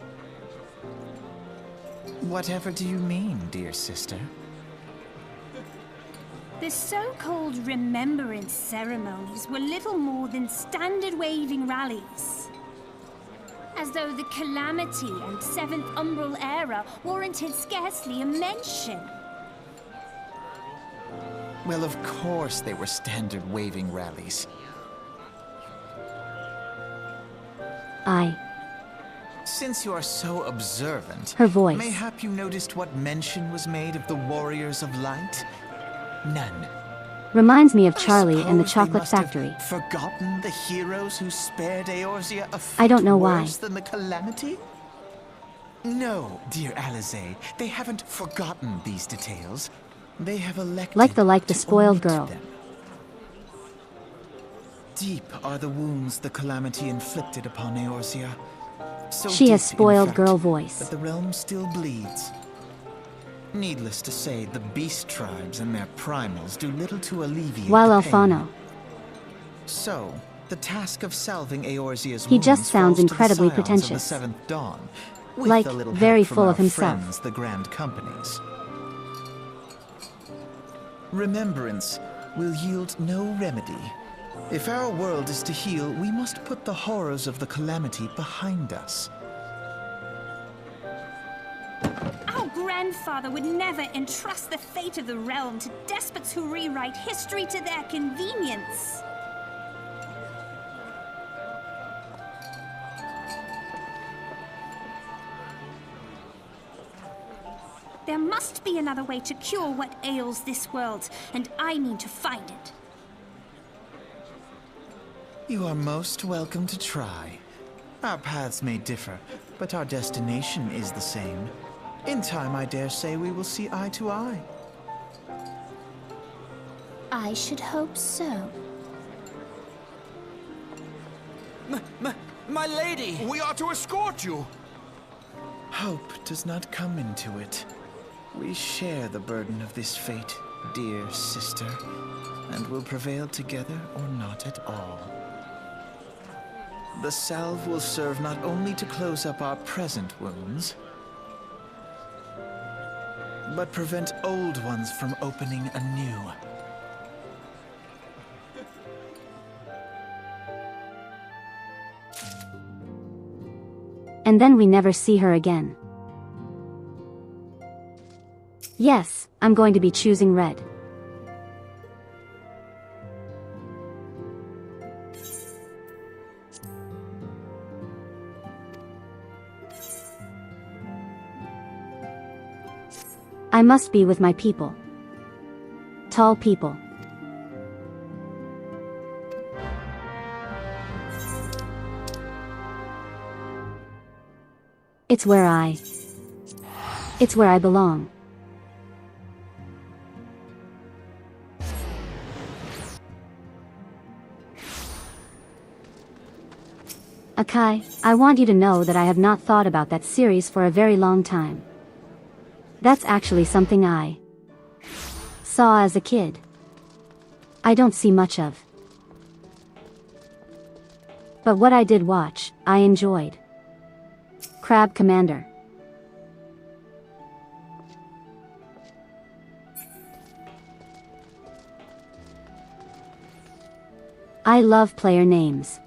Whatever do you mean, dear sister? The so-called remembrance ceremonies were little more than standard waving rallies. As though the Calamity and Seventh Umbral Era warranted scarcely a mention. Well, of course they were standard waving rallies. Since you are so observant, Her voice. Mayhap you noticed what mention was made of the Warriors of Light? None. Reminds me of Charlie and the Suppose they Chocolate must have Factory. Forgotten the heroes who spared Eorzea a I don't know fate why. worse than the Calamity? No, dear Alizé, they haven't forgotten these details. They have elected Like the to spoiled omit girl. them. Deep are the wounds the Calamity inflicted upon Eorzea. So She has deep, in spoiled fact, girl voice. that the realm still bleeds. Needless to say, the beast tribes and their primals do little to alleviate While the pain. Alfano. So, the task of salving Eorzea's He just wounds sounds falls to the incredibly scions of pretentious. the Seventh Dawn, with Like, a little very help from full our of himself. friends, the Grand Companies. Remembrance will yield no remedy. If our world is to heal, we must put the horrors of the Calamity behind us. Our grandfather would never entrust the fate of the realm to despots who rewrite history to their convenience. There must be another way to cure what ails this world, and I need to find it. You are most welcome to try. Our paths may differ, but our destination is the same. In time, I dare say we will see eye to eye. I should hope so. My lady! We are to escort you! Hope does not come into it. We share the burden of this fate, dear sister, and will prevail together or not at all. The salve will serve not only to close up our present wounds, but prevent old ones from opening anew. And then we never see her again. Yes, I'm going to be choosing red. I must be with my people. Tall people. It's where I belong. Akai, I want you to know that I have not thought about that series for a very long time. That's actually something I saw as a kid. I don't see much of. But what I did watch, I enjoyed. Crab Commander. I love player names.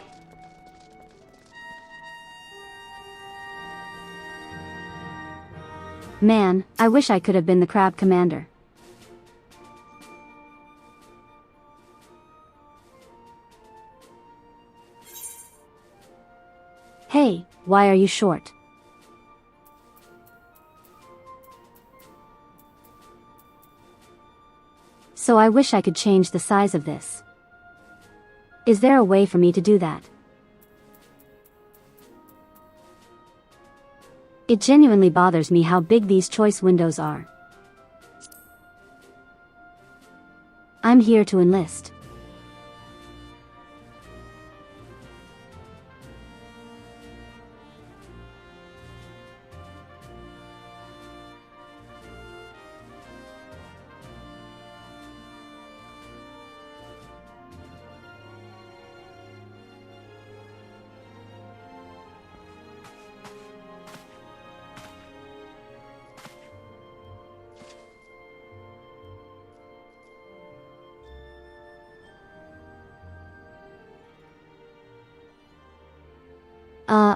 Man, I wish I could have been the Crab Commander. Hey, why are you short? So I wish I could change the size of this. Is there a way for me to do that? It genuinely bothers me how big these choice windows are. I'm here to enlist.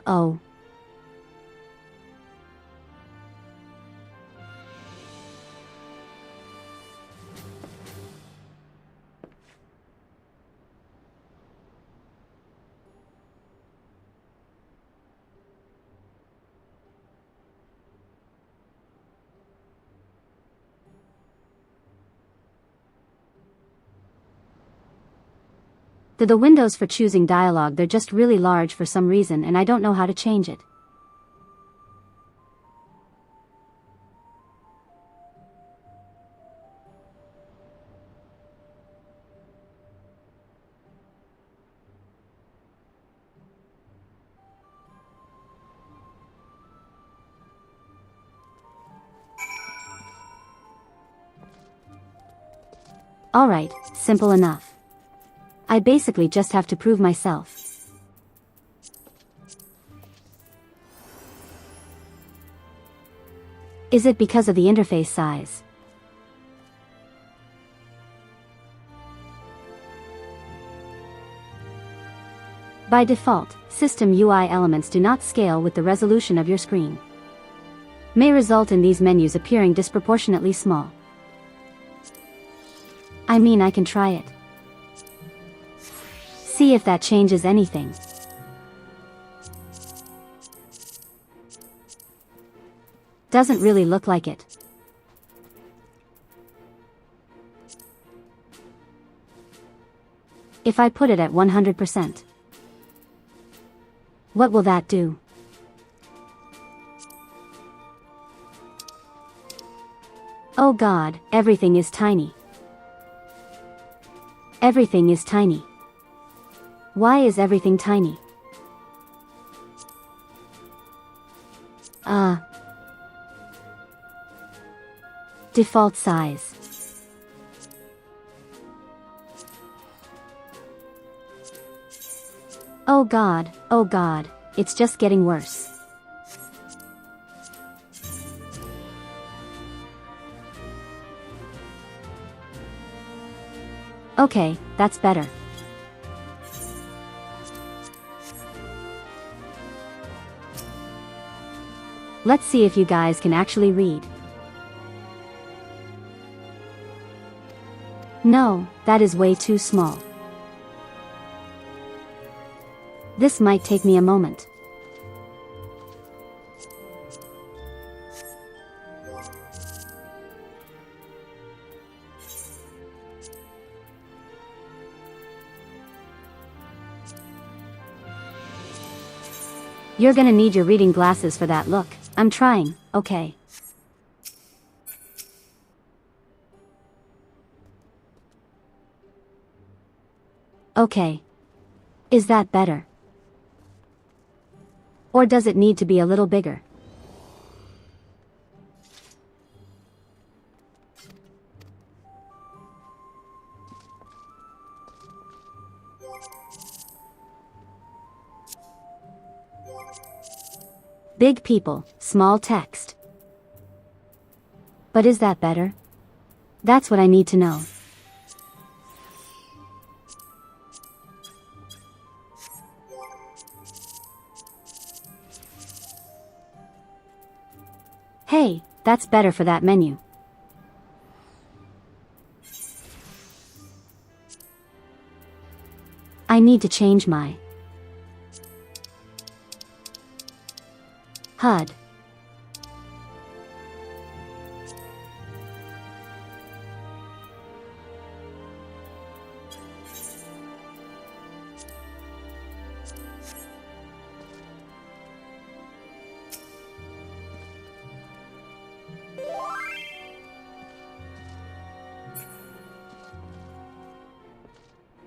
Oh. The windows for choosing dialogue, they're just really large for some reason, and I don't know how to change it. Alright, simple enough. I basically just have to prove myself. Is it because of the interface size? By default, system UI elements do not scale with the resolution of your screen. May result in these menus appearing disproportionately small. I mean, I can try it. See if that changes anything. Doesn't really look like it. If I put it at 100%, what will that do? Oh God, everything is tiny. Everything is tiny. Why is everything tiny? Default size. Oh God, it's just getting worse. Okay, that's better. Let's see if you guys can actually read. No, that is way too small. This might take me a moment. You're gonna need your reading glasses for that look. I'm trying, okay. Okay. Is that better? Or does it need to be a little bigger? Big people, small text. But is that better? That's what I need to know. Hey, that's better for that menu. I need to change my HUD.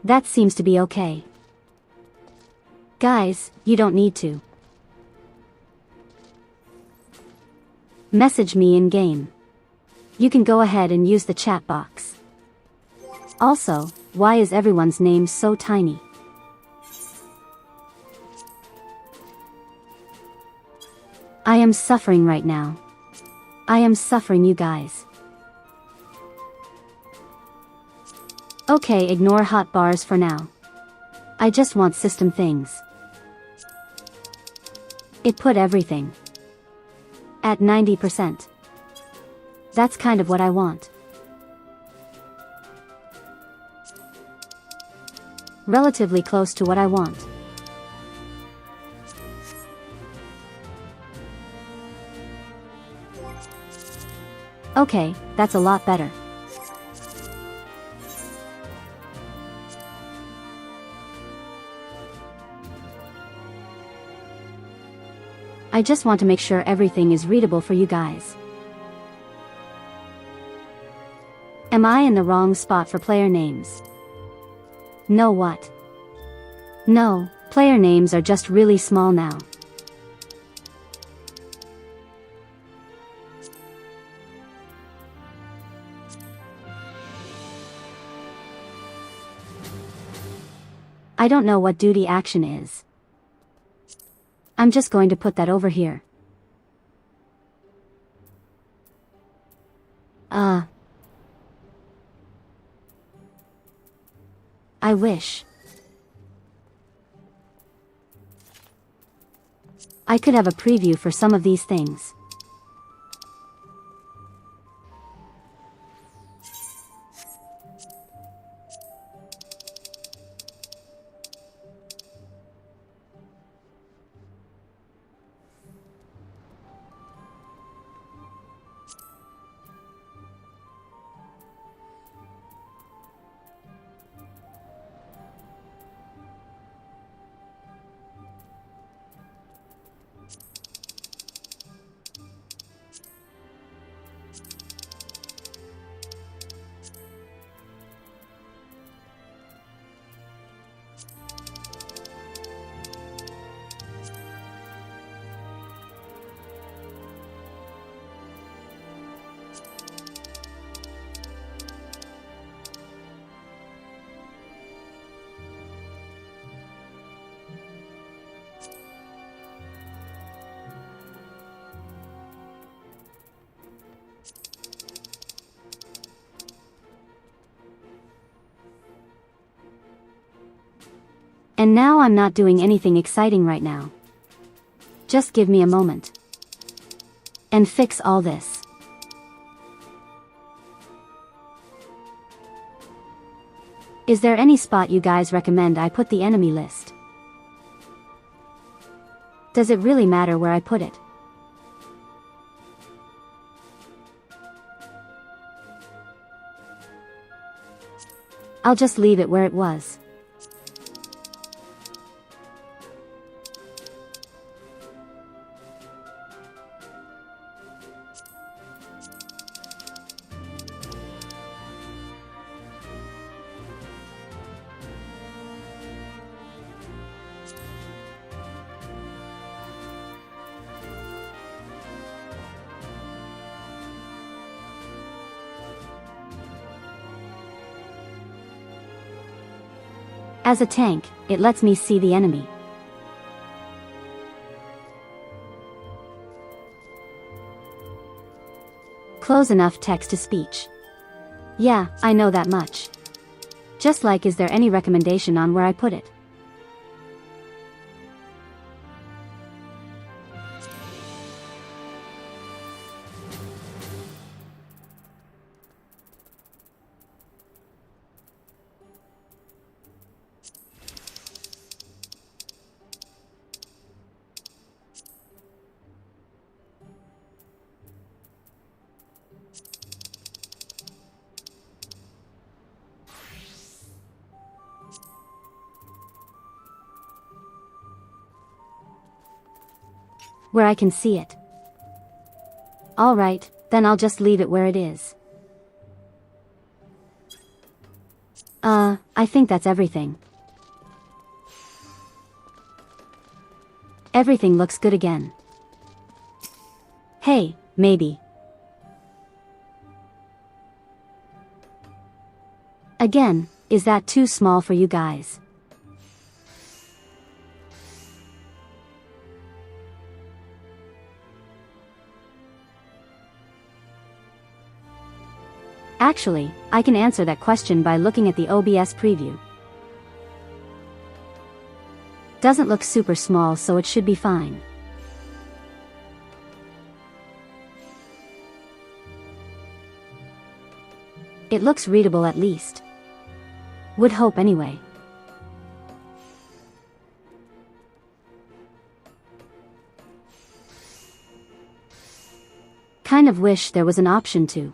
That seems to be okay. Guys, you don't need to message me in game. You can go ahead and use the chat box. Also, why is everyone's name so tiny? I am suffering right now. I am suffering, you guys. Okay, ignore hotbars for now. I just want system things. It put everything at 90%. That's kind of what I want. Relatively close to what I want. Okay, that's a lot better. I just want to make sure everything is readable for you guys. Am I in the wrong spot for player names? No what? No, player names are just really small now. I don't know what duty action is. I'm just going to put that over here. I wish I could have a preview for some of these things. And now I'm not doing anything exciting right now. Just give me a moment. And fix all this. Is there any spot you guys recommend I put the enemy list? Does it really matter where I put it? I'll just leave it where it was. As a tank, it lets me see the enemy. Close enough text-to-speech. Yeah, I know that much. Just like, is there any recommendation on where I put it? Where I can see it. Alright, then I'll just leave it where it is. I think that's everything. Everything looks good again. Hey, maybe. Again, is that too small for you guys? Actually, I can answer that question by looking at the OBS preview. Doesn't look super small, so it should be fine. It looks readable at least. Would hope anyway. Kind of wish there was an option to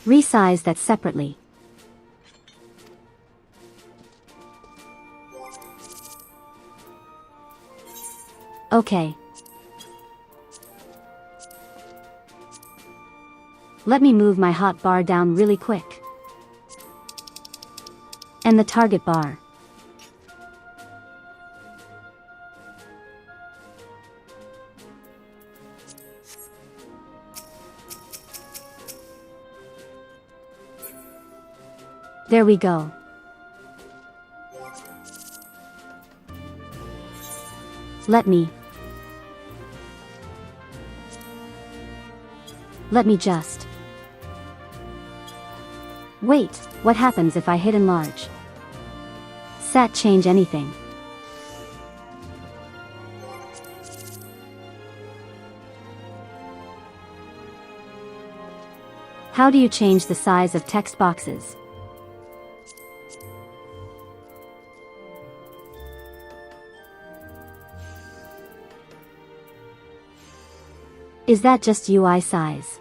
resize that separately. Okay. Let me move my hotbar down really quick. And the target bar. There we go. Let me just. Wait, what happens if I hit enlarge? Sat change anything? How do you change the size of text boxes? Is that just UI size?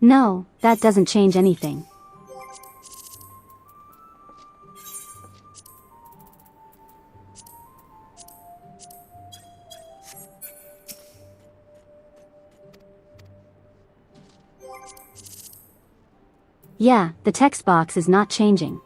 No, that doesn't change anything. Yeah, the text box is not changing.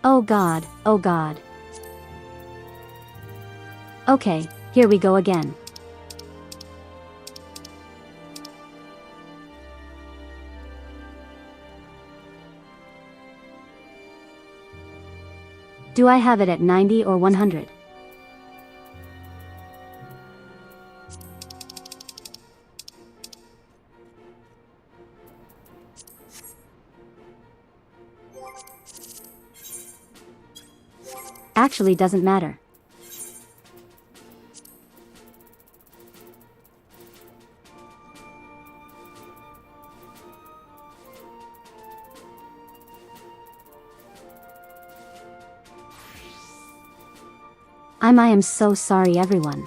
Oh god, oh god. Okay, here we go again. Do I have it at 90 or 100? Actually doesn't matter. I am so sorry, everyone.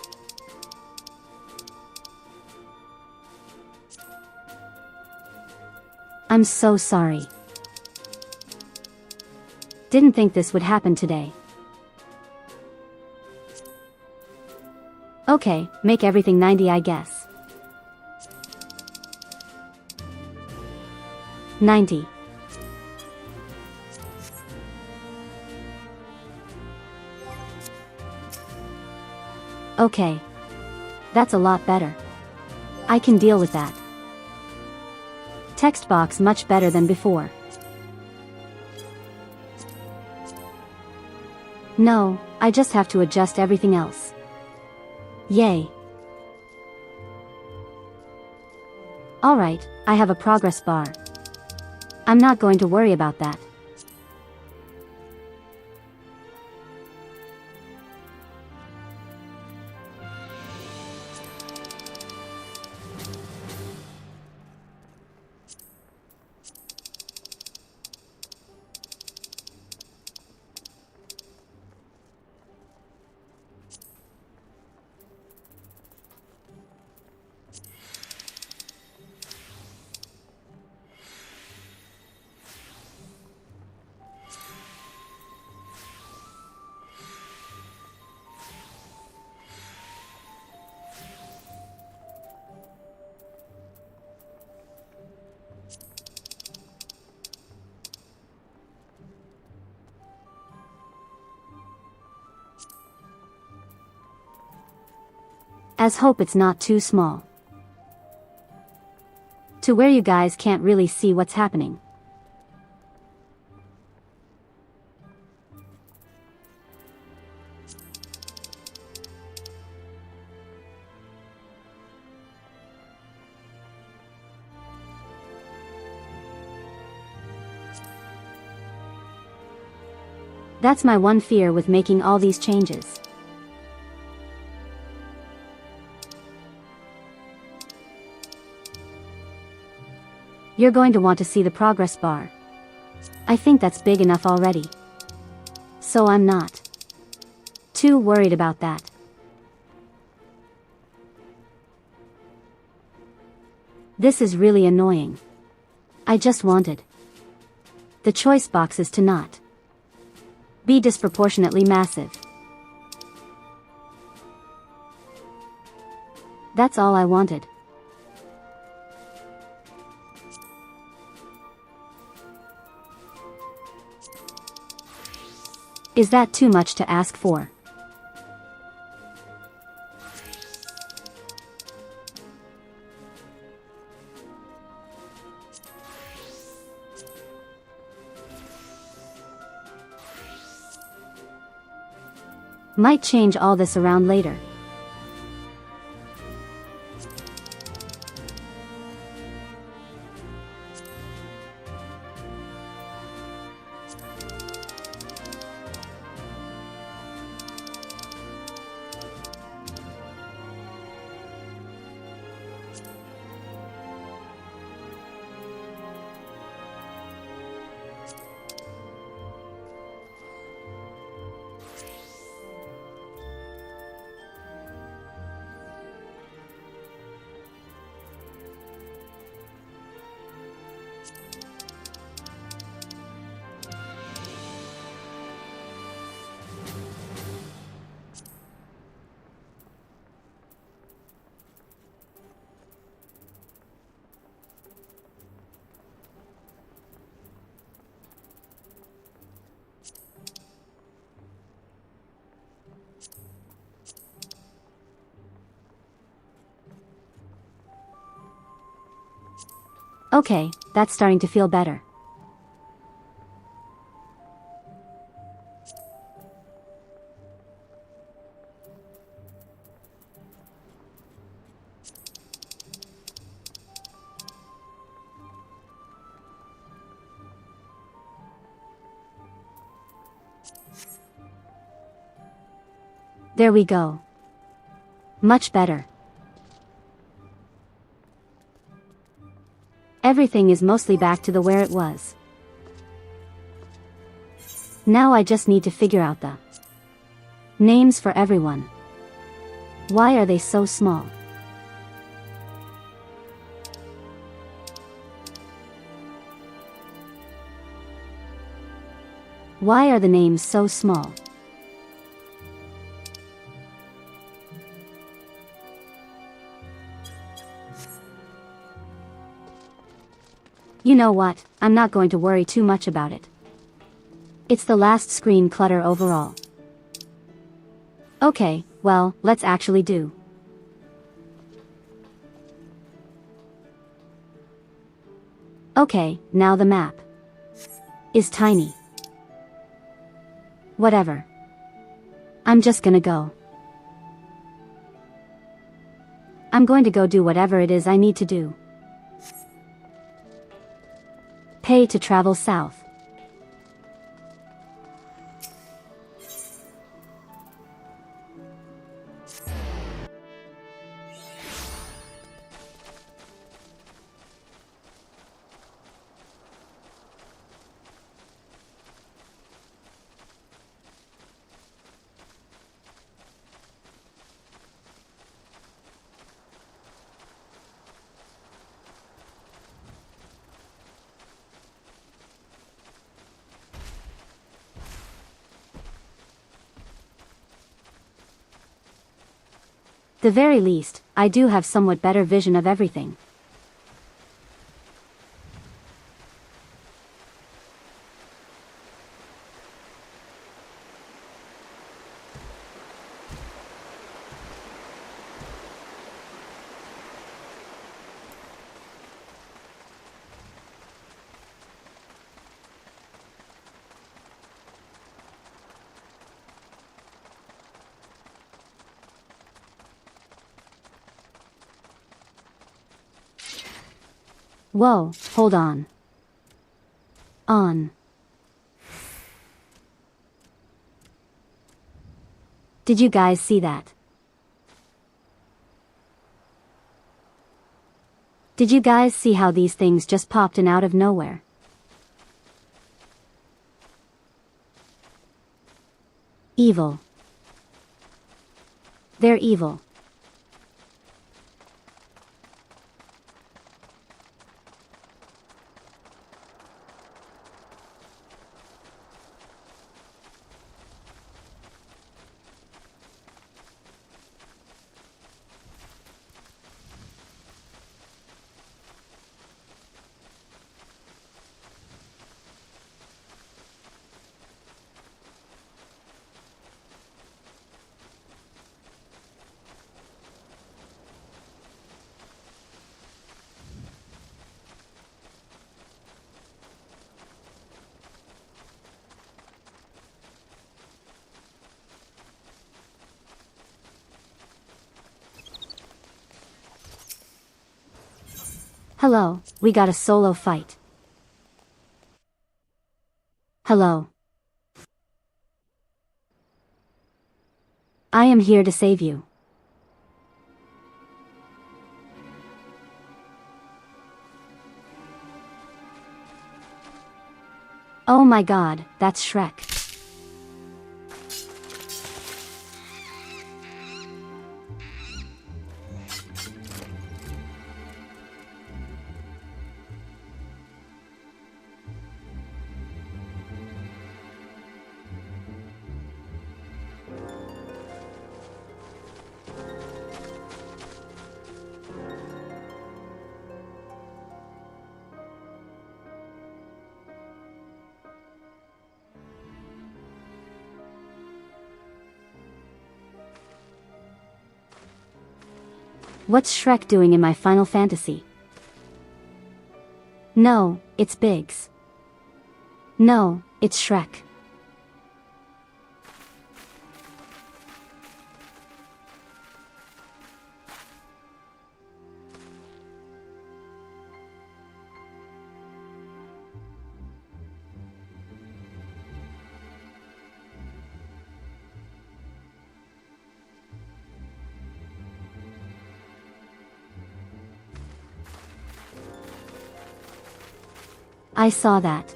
I'm so sorry. Didn't think this would happen today. Okay, make everything 90, I guess. 90. Okay. That's a lot better. I can deal with that. Text box much better than before. No, I just have to adjust everything else. Yay. Alright, I have a progress bar. I'm not going to worry about that. As hope it's not too small. To where you guys can't really see what's happening. That's my one fear with making all these changes. You're going to want to see the progress bar. I think that's big enough already. So I'm not too worried about that. This is really annoying. I just wanted the choice boxes to not be disproportionately massive. That's all I wanted. Is that too much to ask for? Might change all this around later. Okay, that's starting to feel better. There we go. Much better. Everything is mostly back to the where it was. Now I just need to figure out the names for everyone. Why are they so small? Why are the names so small? You know what, I'm not going to worry too much about it. It's the last screen clutter overall. Okay, well, let's actually do. Okay, now the map is tiny. Whatever. I'm just gonna go. I'm going to go do whatever it is I need to do. Pay to travel south. The very least, I do have somewhat better vision of everything. Whoa, hold on. Did you guys see that? Did you guys see how these things just popped in out of nowhere? Evil. They're evil. Hello, we got a solo fight. Hello. I am here to save you. Oh my god, that's Shrek. What's Shrek doing in my Final Fantasy? No, it's Biggs. No, it's Shrek. I saw that.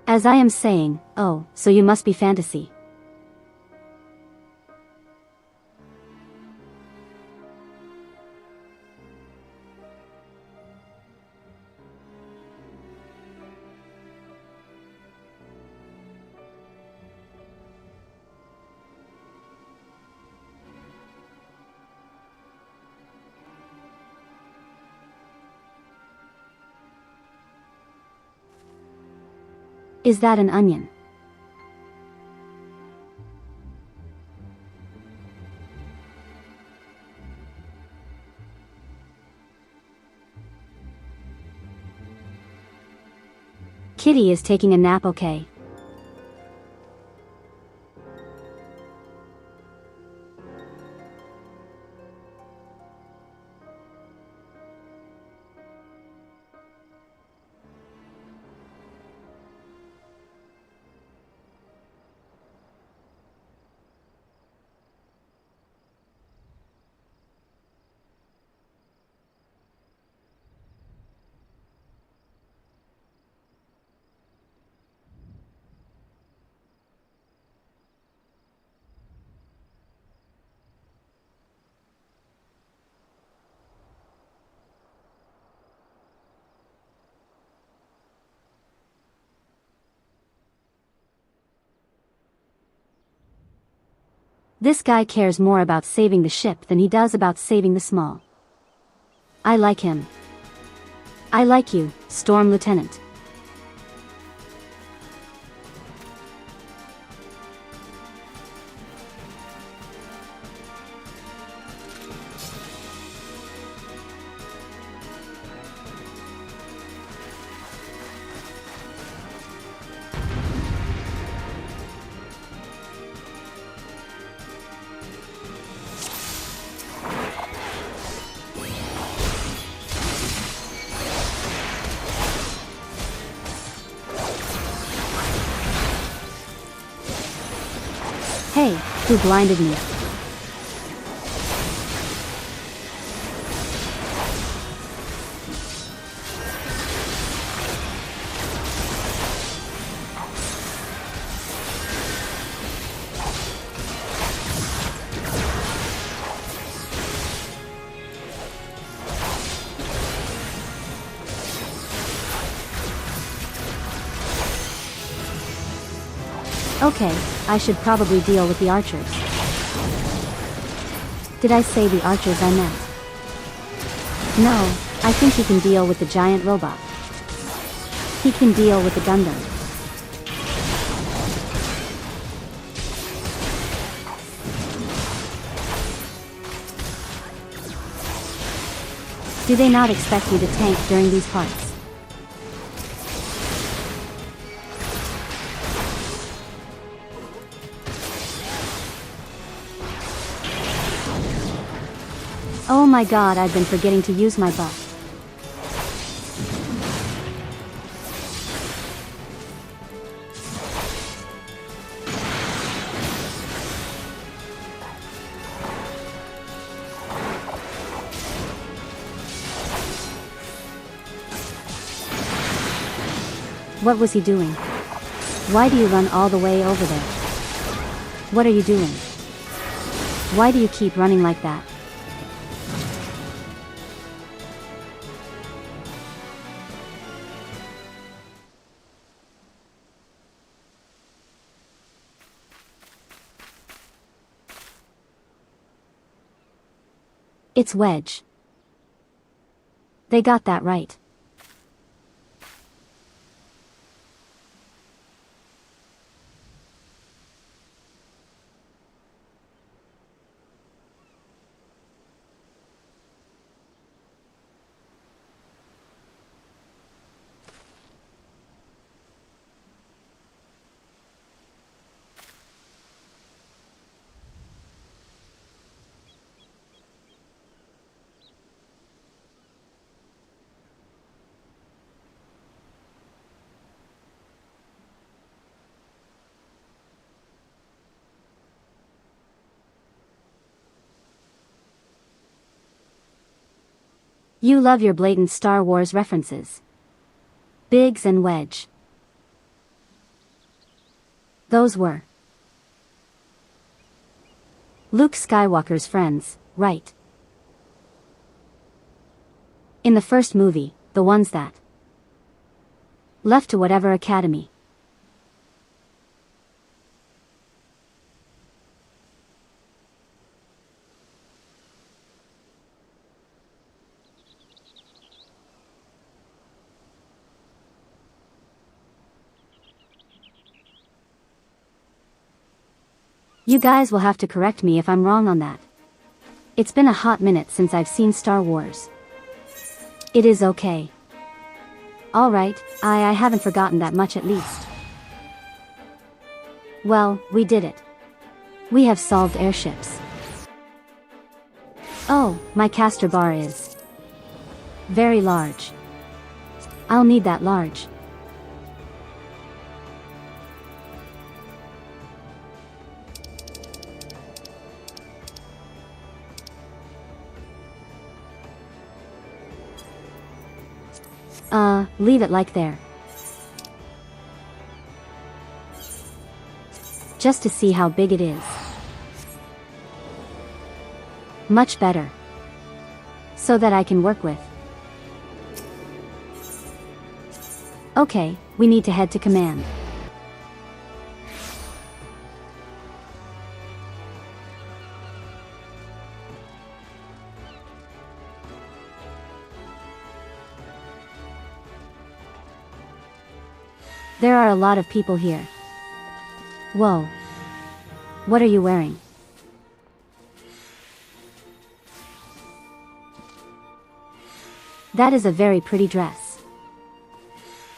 As I am saying, oh, so you must be fantasy. Is that an onion? Kitty is taking a nap, okay? This guy cares more about saving the ship than he does about saving the small. I like him. I like you, Storm Lieutenant. Hey, who blinded me? Okay, I should probably deal with the archers. Did I say the archers I meant? No, I think he can deal with the giant robot. He can deal with the Gundam. Do they not expect you to tank during these parts? Oh my god, I've been forgetting to use my buff. What was he doing? Why do you run all the way over there? What are you doing? Why do you keep running like that? It's Wedge. They got that right. You love your blatant Star Wars references. Biggs and Wedge. Those were Luke Skywalker's friends, right? In the first movie, the ones that left to whatever academy. You guys will have to correct me if I'm wrong on that. It's been a hot minute since I've seen Star Wars. It is okay. Alright, I haven't forgotten that much at least. Well, we did it. We have solved airships. Oh, my caster bar is very large. I'll need that large. Leave it like there. Just to see how big it is. Much better. So that I can work with. Okay, we need to head to command. There are a lot of people here. Whoa. What are you wearing? That is a very pretty dress.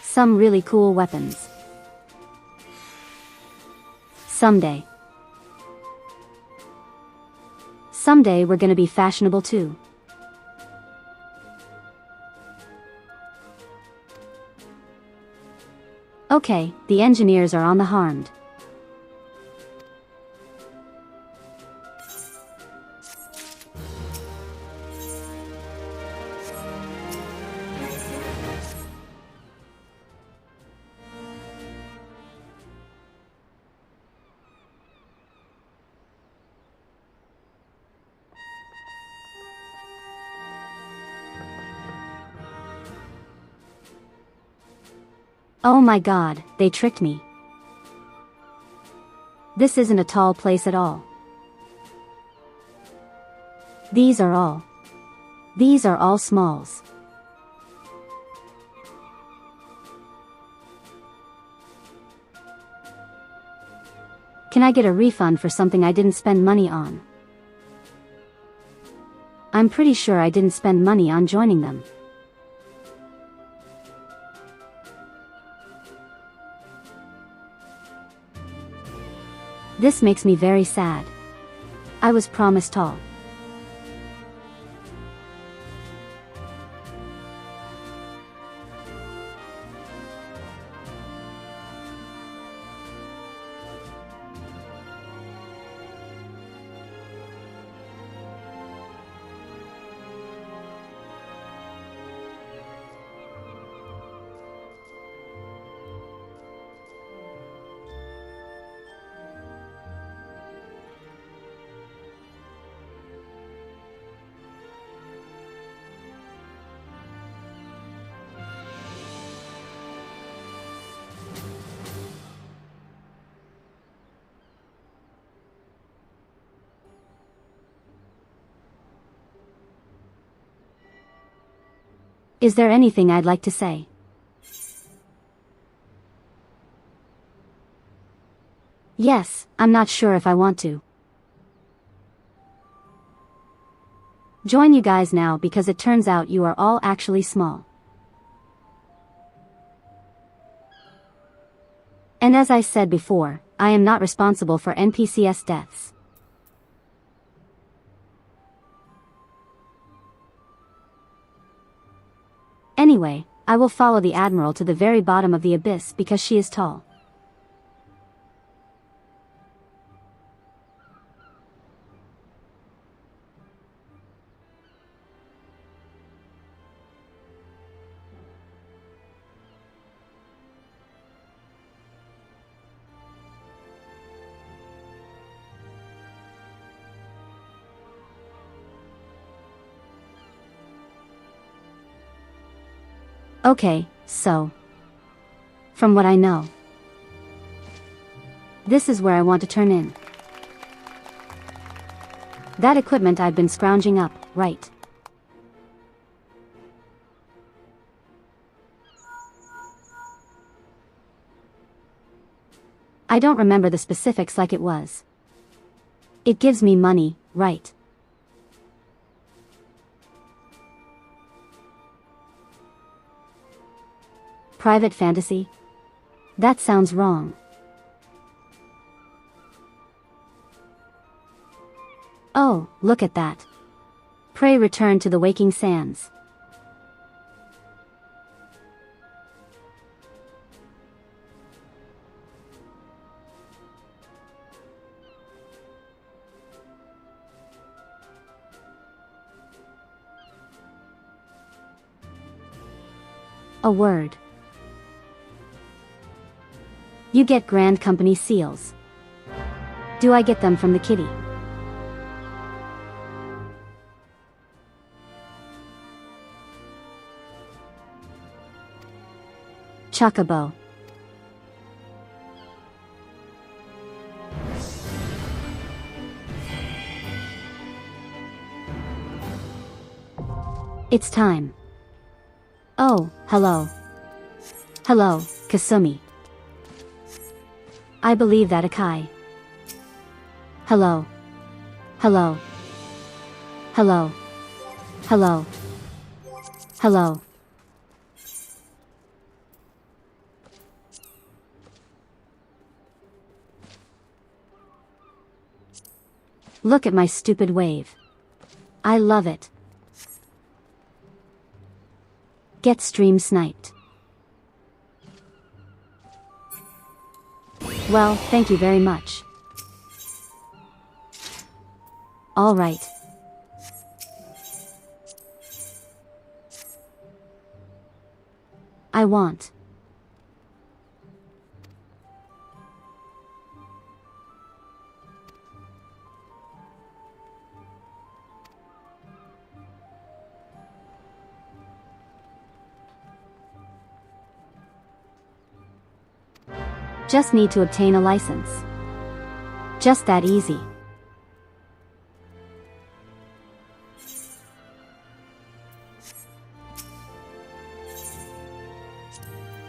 Some really cool weapons. Someday. Someday we're gonna be fashionable too. Okay, the engineers are on the harmed. Oh my god, they tricked me. This isn't a tall place at all. These are all smalls. Can I get a refund for something I didn't spend money on? I'm pretty sure I didn't spend money on joining them. This makes me very sad. I was promised tall. Is there anything I'd like to say? Yes, I'm not sure if I want to join you guys now because it turns out you are all actually small. And as I said before, I am not responsible for NPCs deaths. Anyway, I will follow the Admiral to the very bottom of the abyss because she is tall. Okay, so. From what I know, this is where I want to turn in. That equipment I've been scrounging up, right? I don't remember the specifics like it was. It gives me money, right? Private fantasy? That sounds wrong. Oh, look at that. Pray return to the waking sands. A word. You get Grand Company seals. Do I get them from the kitty? Chocobo. It's time. Oh, hello. Hello, Kasumi. I believe that Akai. Hello. Hello. Hello. Hello. Hello. Look at my stupid wave. I love it. Get stream sniped. Well, thank you very much. All right. I want. Just need to obtain a license. Just that easy.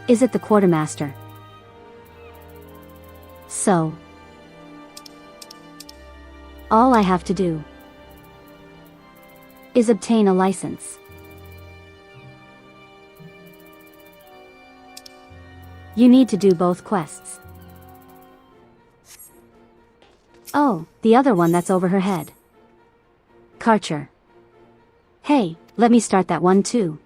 Is it the quartermaster? So. All I have to do is obtain a license. You need to do both quests. Oh, the other one that's over her head. Karcher. Hey, let me start that one too.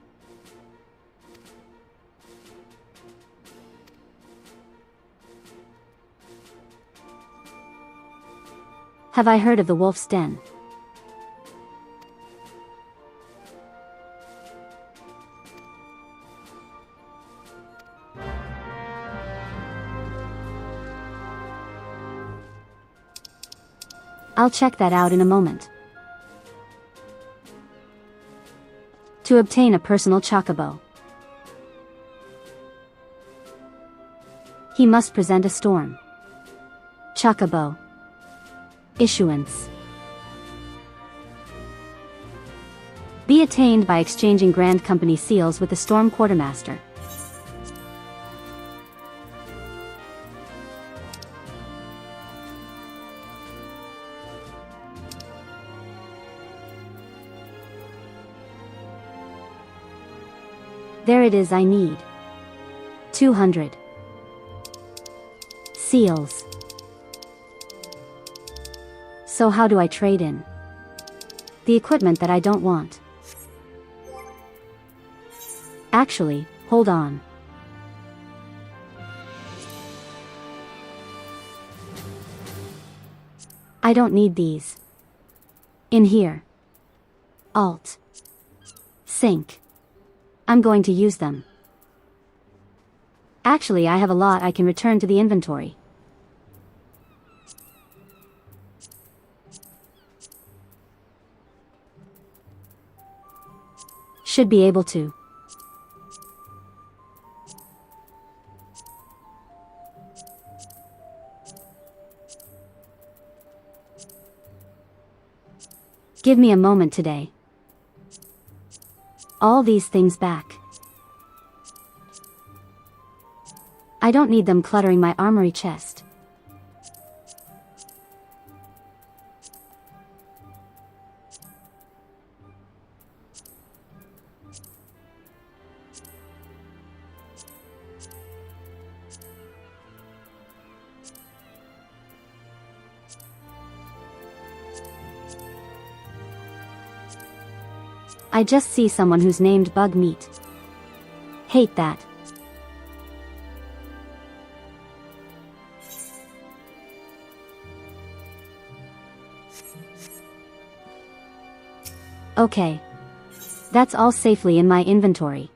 Have I heard of the Wolf's Den? I'll check that out in a moment. To obtain a personal chocobo, he must present a storm chocobo issuance. Be attained by exchanging Grand Company seals with the Storm Quartermaster. There it is. I need 200 seals. So how do I trade in the equipment that I don't want? Actually, hold on. I don't need these. In here. Alt. Sync. I'm going to use them. Actually, I have a lot I can return to the inventory. Should be able to. Give me a moment today. All these things back. I don't need them cluttering my armory chest. I just see someone who's named Bug Meat. Hate that. Okay. That's all safely in my inventory.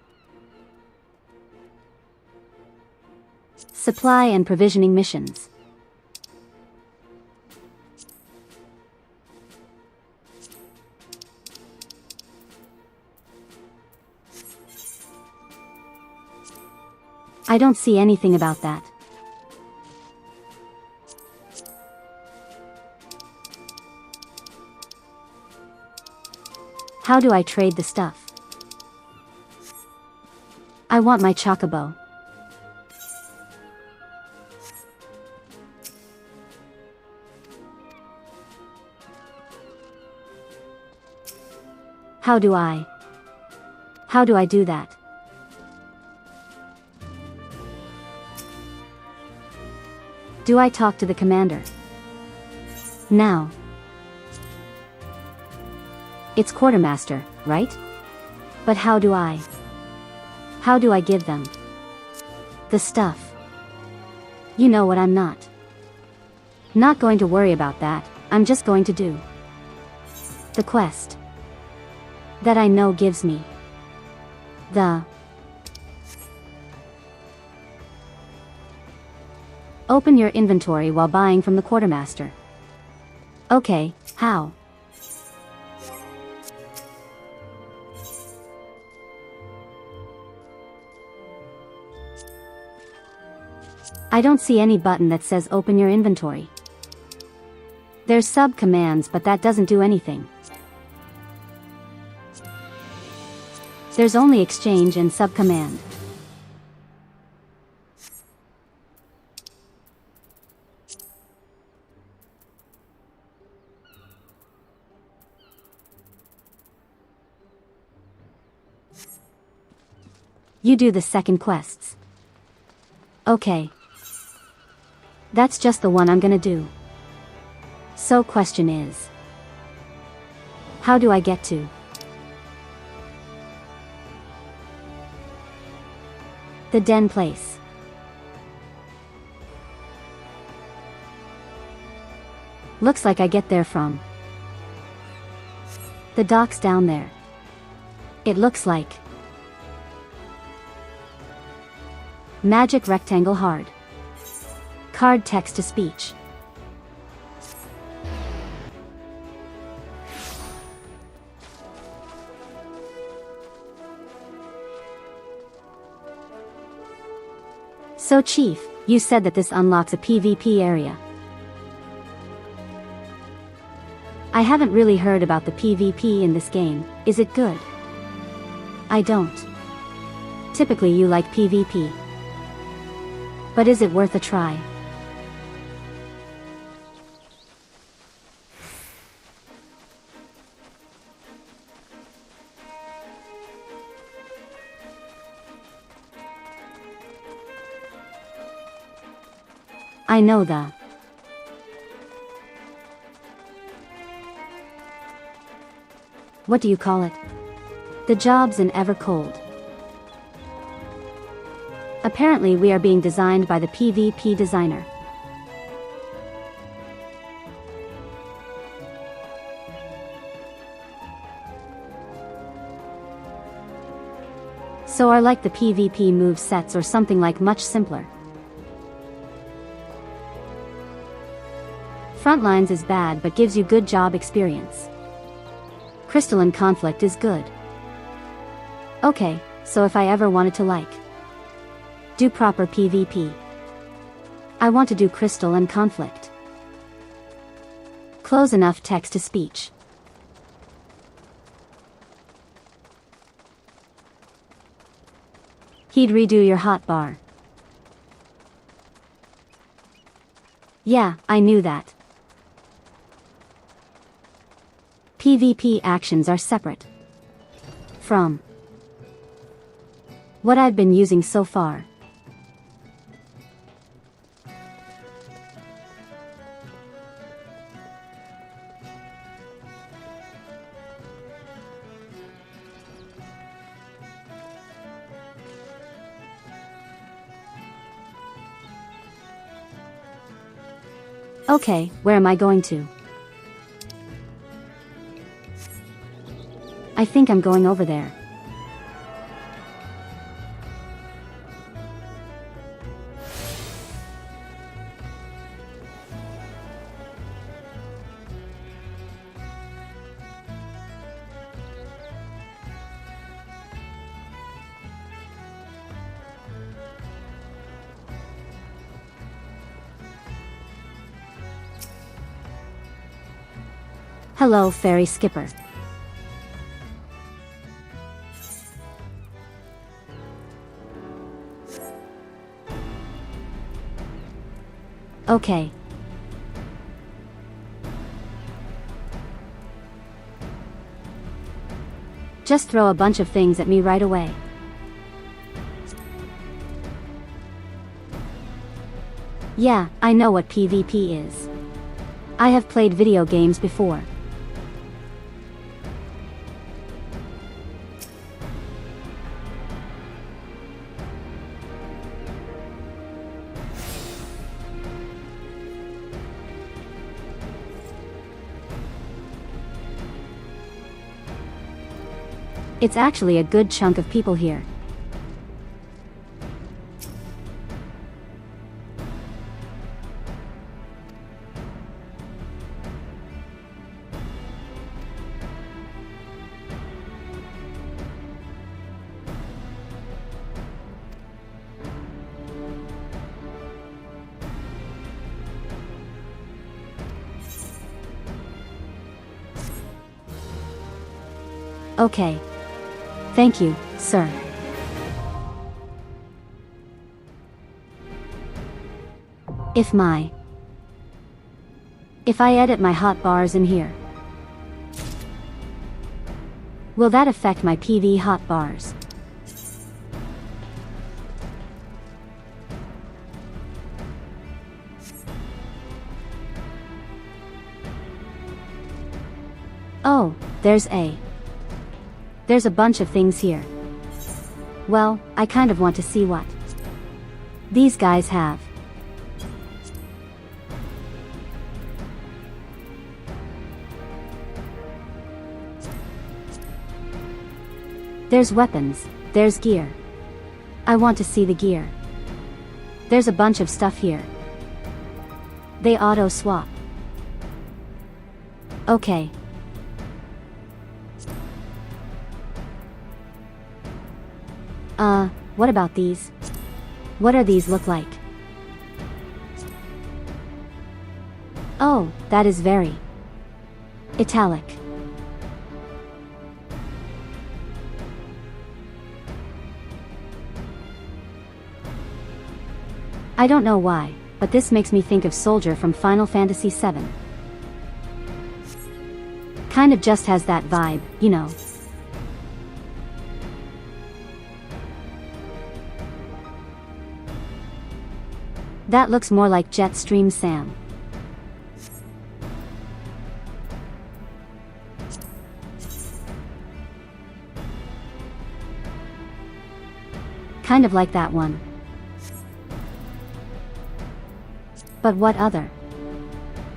Supply and provisioning missions. I don't see anything about that. How do I trade the stuff? I want my chocobo. How do I do that? Do I talk to the commander? Now. It's quartermaster, right? But how do I give them the stuff? You know what, I'm not going to worry about that. I'm just going to do the quest that I know gives me the open your inventory while buying from the quartermaster. Okay, how? I don't see any button that says open your inventory. There's sub-commands, but that doesn't do anything. There's only exchange and sub-command. You do the second quests. Okay. That's just the one I'm gonna do. So question is, how do I get to the den place? Looks like I get there from the docks down there. It looks like magic rectangle hard. Card text to speech. So Chief, you said that this unlocks a PvP area. I haven't really heard about the PvP in this game. Is it good? I don't. Typically you like PvP. But is it worth a try? I know the what do you call it? The job's in Evercold. Apparently we are being designed by the PvP designer. So are like the PvP move sets or something like much simpler. Frontlines is bad but gives you good job experience. Crystalline conflict is good. Okay, so if I ever wanted to do proper PvP, I want to do crystal and conflict. Close enough text to speech. He'd redo your hotbar. Yeah, I knew that. PvP actions are separate from what I've been using so far. Okay, where am I going to? I think I'm going over there. Hello, ferry skipper. Okay. Just throw a bunch of things at me right away. Yeah, I know what PvP is. I have played video games before. It's actually a good chunk of people here. Okay. Thank you, sir. If I edit my hotbars in here, will that affect my PV hotbars? Oh, there's a bunch of things here. Well, I kind of want to see what these guys have. There's weapons, there's gear. I want to see the gear. There's a bunch of stuff here. They auto-swap. Okay. What about these? What are these look like? Oh, that is very italic. I don't know why, but this makes me think of Soldier from Final Fantasy VII. Kind of just has that vibe, you know. That looks more like Jetstream Sam. Kind of like that one. But what other?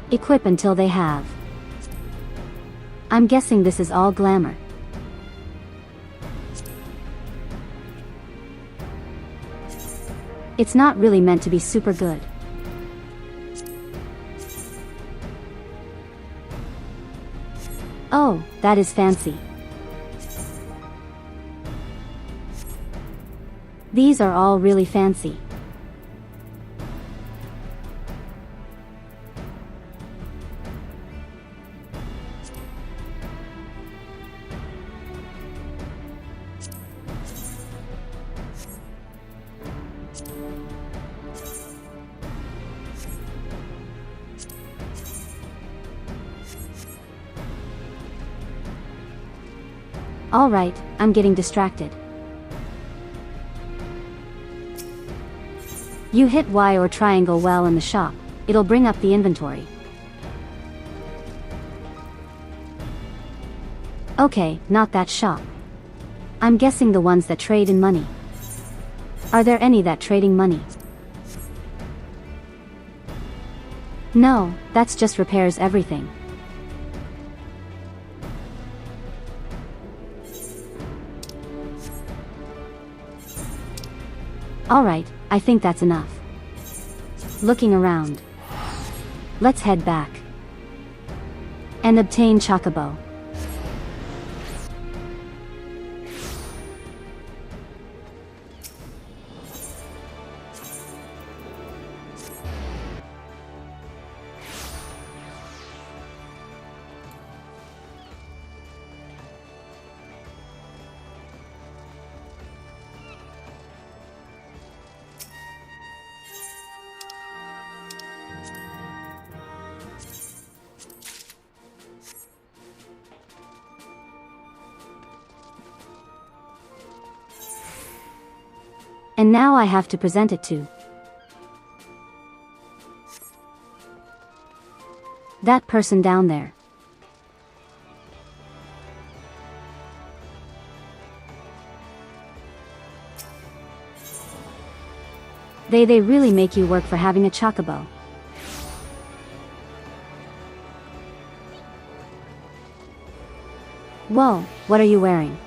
Equip until they have. I'm guessing this is all glamour. It's not really meant to be super good. Oh, that is fancy. These are all really fancy. Alright, I'm getting distracted. You hit Y or triangle while in the shop, it'll bring up the inventory. Okay, not that shop. I'm guessing the ones that trade in money. Are there any that trading money? No, that's just repairs everything. Alright, I think that's enough. Looking around. Let's head back. And obtain Chocobo. And now I have to present it to that person down there. They really make you work for having a Chocobo. Whoa, what are you wearing?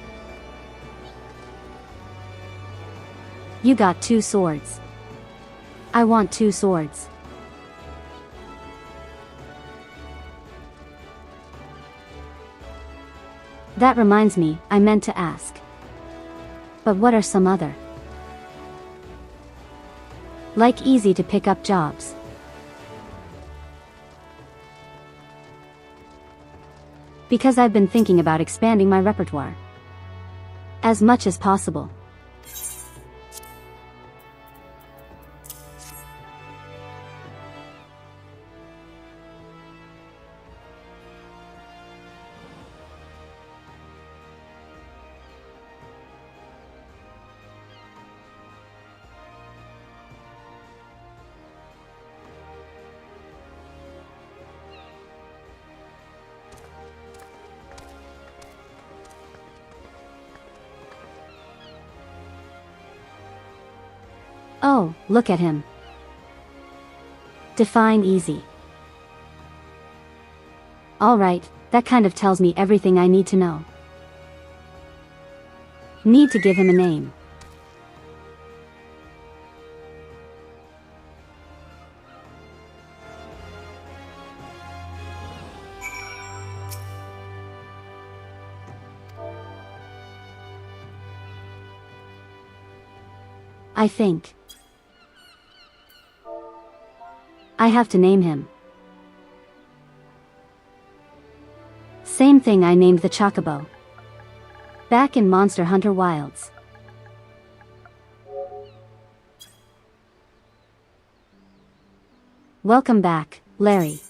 You got 2 swords. I want 2 swords. That reminds me, I meant to ask. But what are some other? Like easy to pick up jobs. Because I've been thinking about expanding my repertoire. As much as possible. Oh, look at him. Define easy. Alright, that kind of tells me everything I need to know. Need to give him a name. I think I have to name him. Same thing I named the Chocobo. Back in Monster Hunter Wilds. Welcome back, Larry.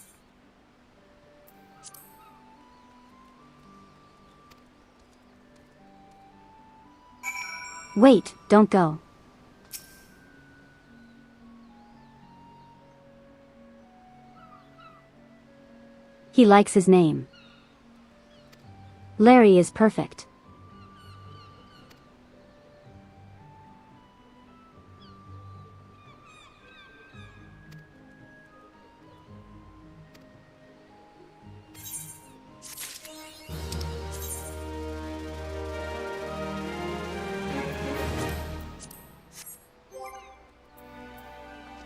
Wait, don't go. He likes his name. Larry is perfect.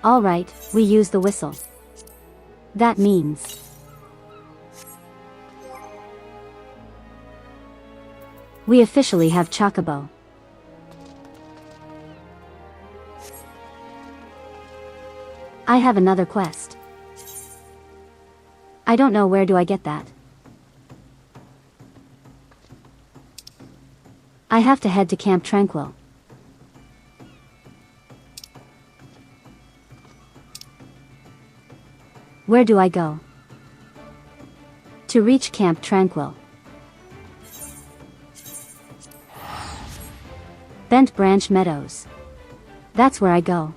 All right, we use the whistle. That means we officially have Chocobo. I have another quest. I don't know where do I get that. I have to head to Camp Tranquil. Where do I go to reach Camp Tranquil? Bent Branch Meadows. That's where I go.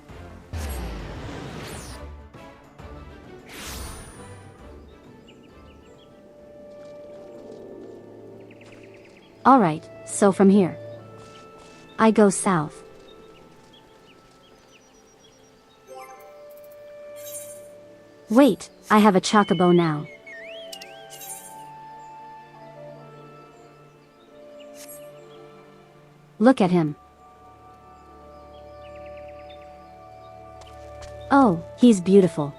Alright, so from here, I go south. Wait, I have a chocobo now. Look at him. Oh, he's beautiful.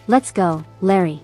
Let's go, Larry.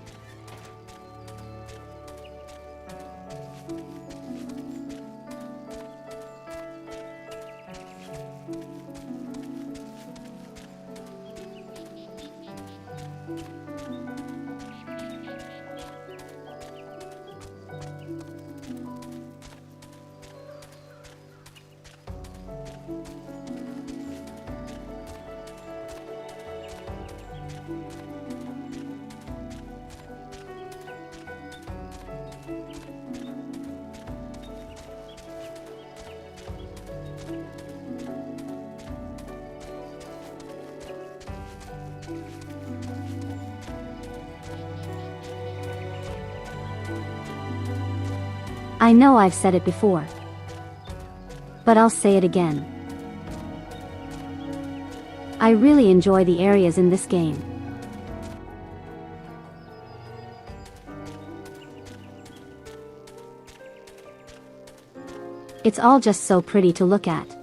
I know I've said it before, but I'll say it again. I really enjoy the areas in this game. It's all just so pretty to look at.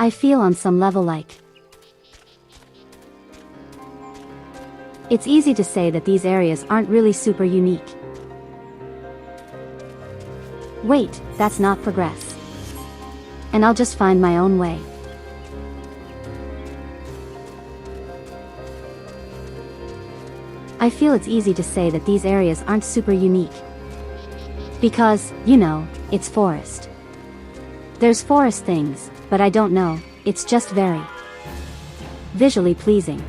I feel on some level like it's easy to say that these areas aren't really super unique. Wait, that's not progress. And I'll just find my own way. I feel it's easy to say that these areas aren't super unique. Because, you know, it's forest. There's forest things, but I don't know, it's just very visually pleasing.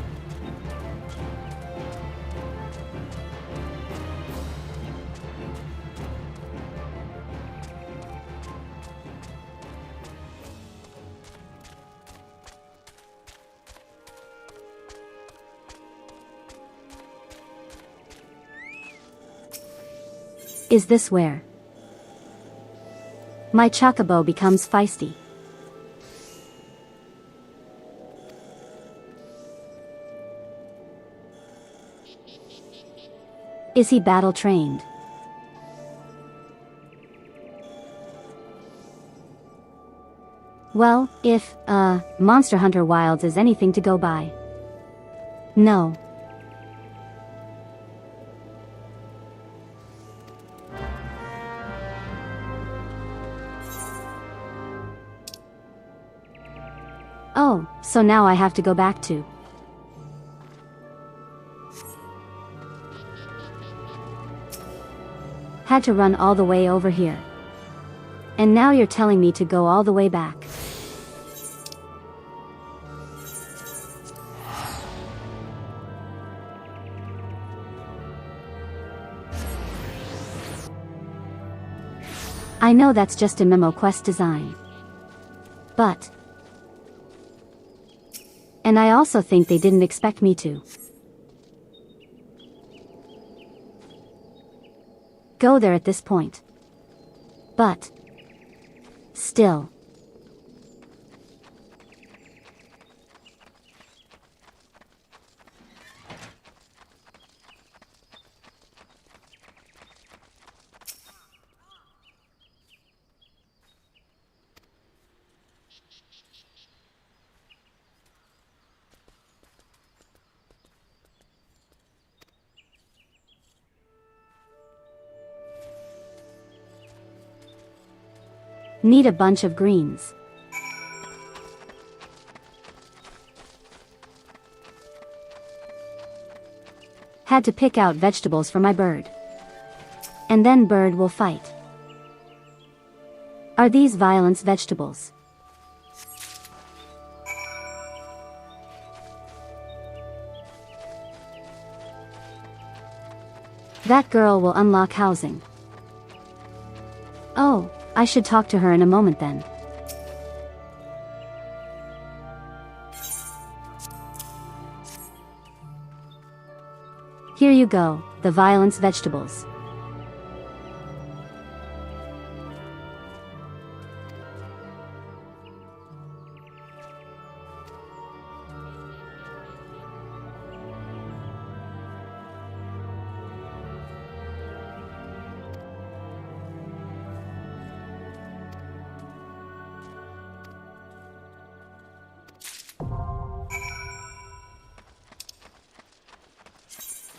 Is this where my chocobo becomes feisty? Is he battle trained? Well, if, Monster Hunter Wilds is anything to go by. No. Oh, so now I have to go back to had to run all the way over here. And now you're telling me to go all the way back. I know that's just a memo quest design. But and I also think they didn't expect me to go there at this point. But still. Need a bunch of greens. had to pick out vegetables for my bird. And then bird will fight. Are these violence vegetables? That girl will unlock housing. Oh, I should talk to her in a moment then. Here you go, the violence vegetables.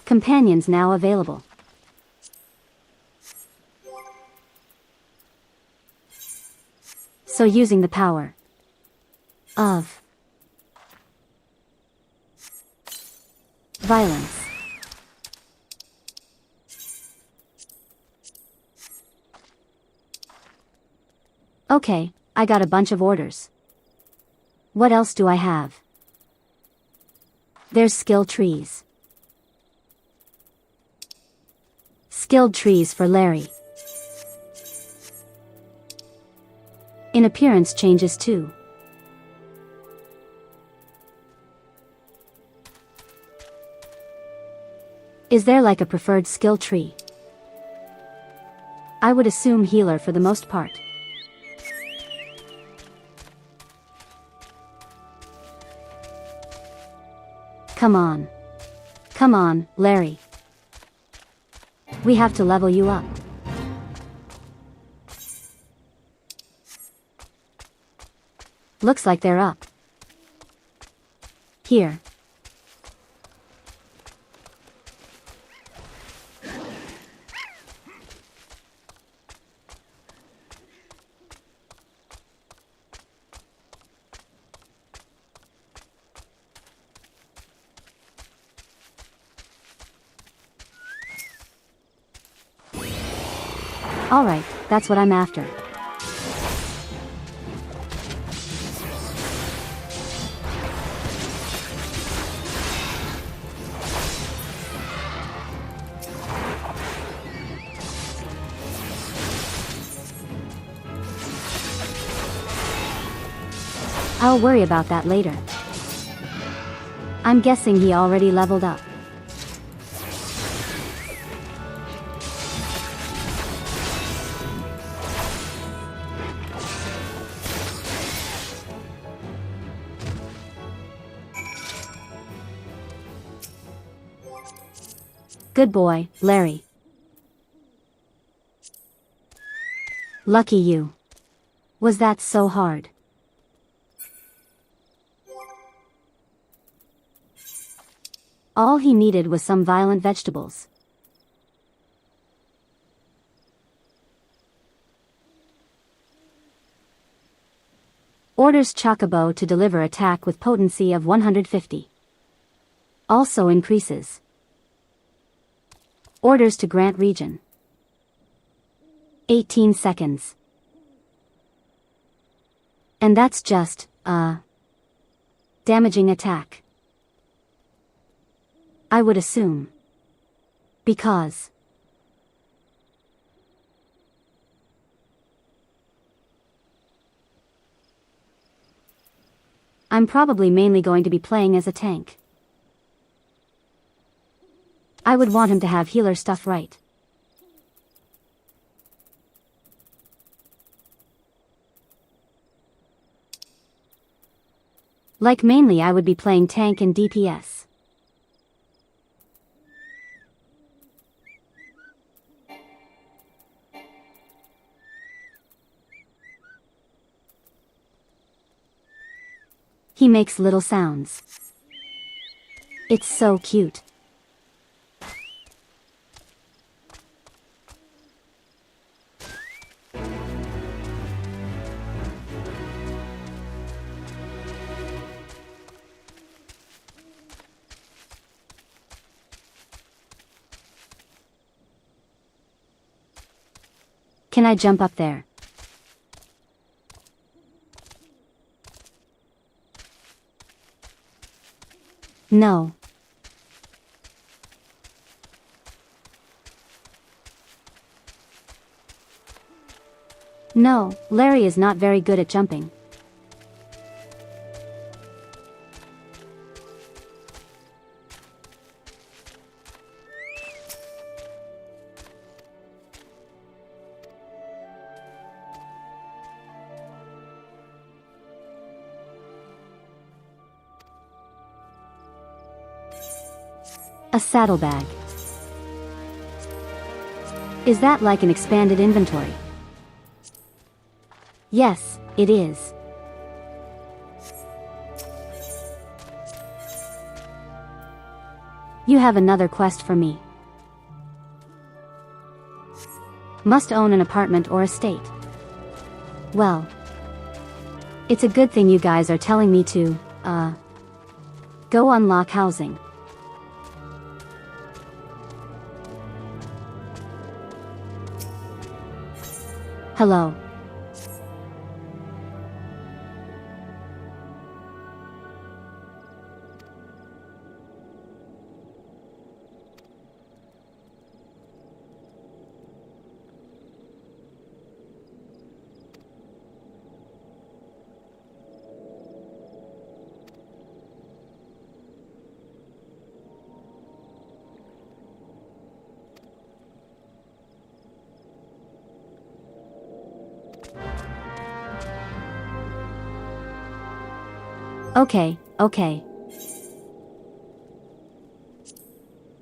Companions now available. So using the power of violence. Okay, I got a bunch of orders. What else do I have? There's skill trees. Skilled trees for Larry. In appearance changes too. Is there like a preferred skill tree? I would assume healer for the most part. Come on. Come on, Larry. We have to level you up. Looks like they're up. Here. Alright, that's what I'm after. I'll worry about that later. I'm guessing he already leveled up. Good boy, Larry. Lucky you. Was that so hard? All he needed was some violent vegetables. Orders Chocobo to deliver attack with potency of 150. Also increases. Orders to grant region. 18 seconds. And that's just, damaging attack. I would assume. Because. I'm probably mainly going to be playing as a tank. I would want him to have healer stuff right. Like mainly I would be playing tank and DPS. He makes little sounds. It's so cute. Can I jump up there? No. No, Larry is not very good at jumping. A saddlebag. Is that like an expanded inventory? Yes, it is. You have another quest for me. Must own an apartment or estate. Well, it's a good thing you guys are telling me to, go unlock housing. Hello. Okay.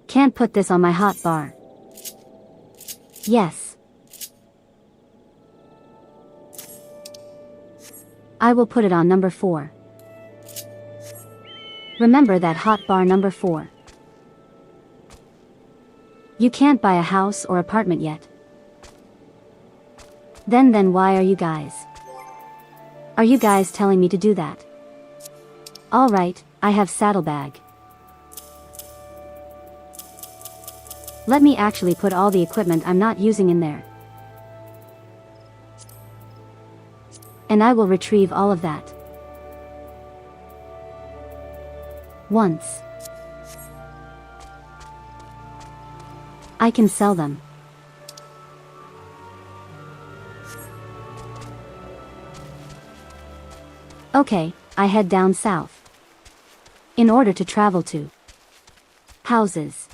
Can't put this on my hotbar. Yes. I will put it on number 4. Remember that hotbar number 4. You can't buy a house or apartment yet. Then why are you guys? Are you guys telling me to do that? Alright, I have saddlebag. Let me actually put all the equipment I'm not using in there. And I will retrieve all of that. Once. I can sell them. Okay, I head down south. In order to travel to houses.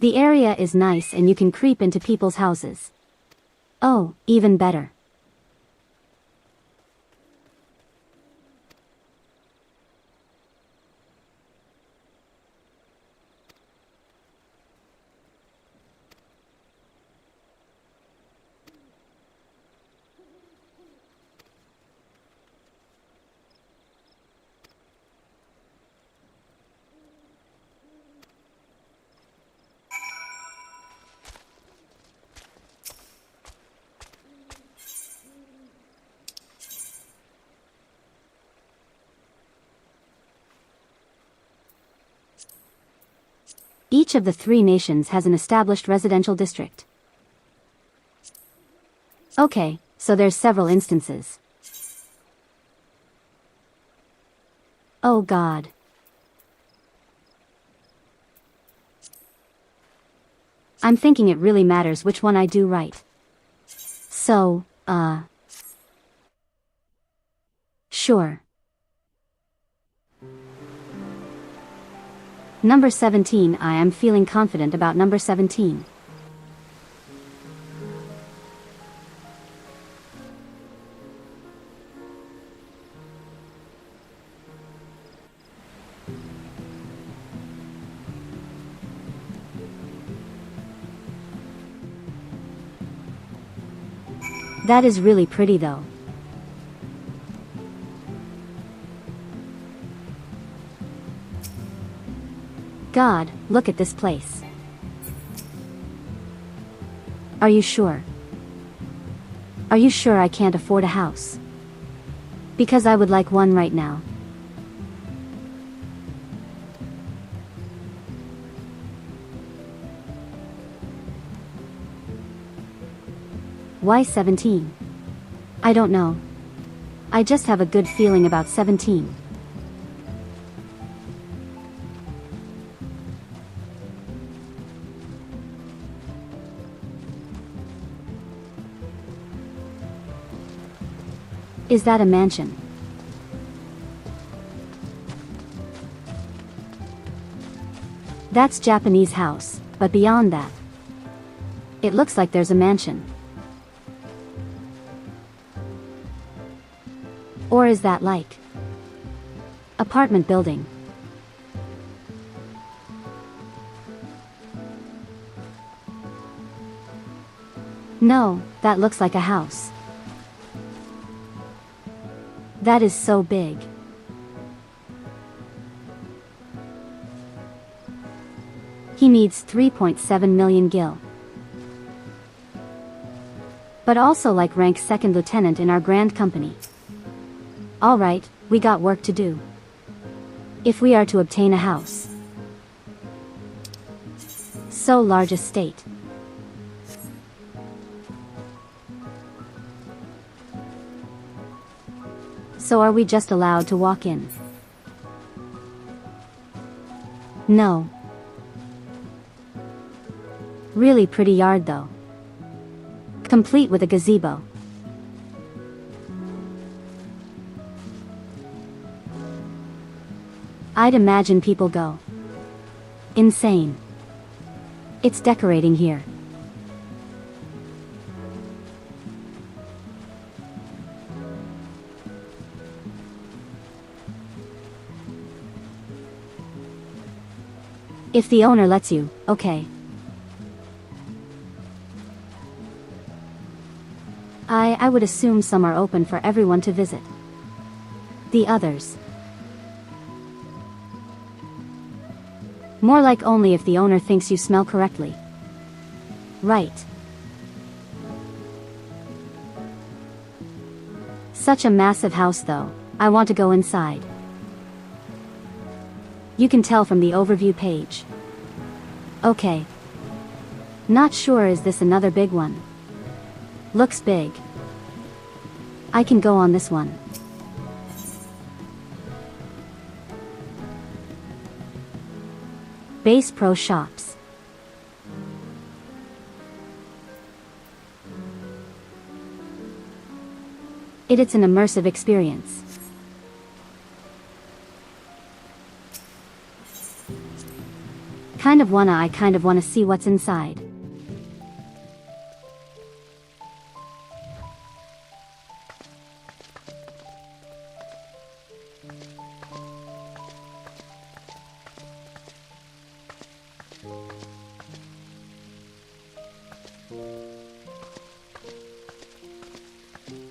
The area is nice and you can creep into people's houses. Oh, even better. Each of the 3 nations has an established residential district. Okay, so there's several instances. Oh God. I'm thinking it really matters which one I do right. So, sure. Number 17. I am feeling confident about number 17. That is really pretty though. God, look at this place. Are you sure? Are you sure I can't afford a house? Because I would like one right now. Why 17? I don't know. I just have a good feeling about 17. Is that a mansion? That's Japanese house, but beyond that, it looks like there's a mansion. Or is that like apartment building? No, that looks like a house. That is so big. He needs 3.7 million gil. But also like rank 2nd lieutenant in our grand company. Alright, we got work to do. If we are to obtain a house. So large estate. So are we just allowed to walk in? No. Really pretty yard though. Complete with a gazebo. I'd imagine people go insane. It's decorating here. If the owner lets you, okay. I would assume some are open for everyone to visit. The others. More like only if the owner thinks you smell correctly. Right. Such a massive house though, I want to go inside. You can tell from the overview page. Okay. Not sure is this another big one. Looks big. I can go on this one. Base Pro Shops. It's an immersive experience. I kind of wanna see what's inside.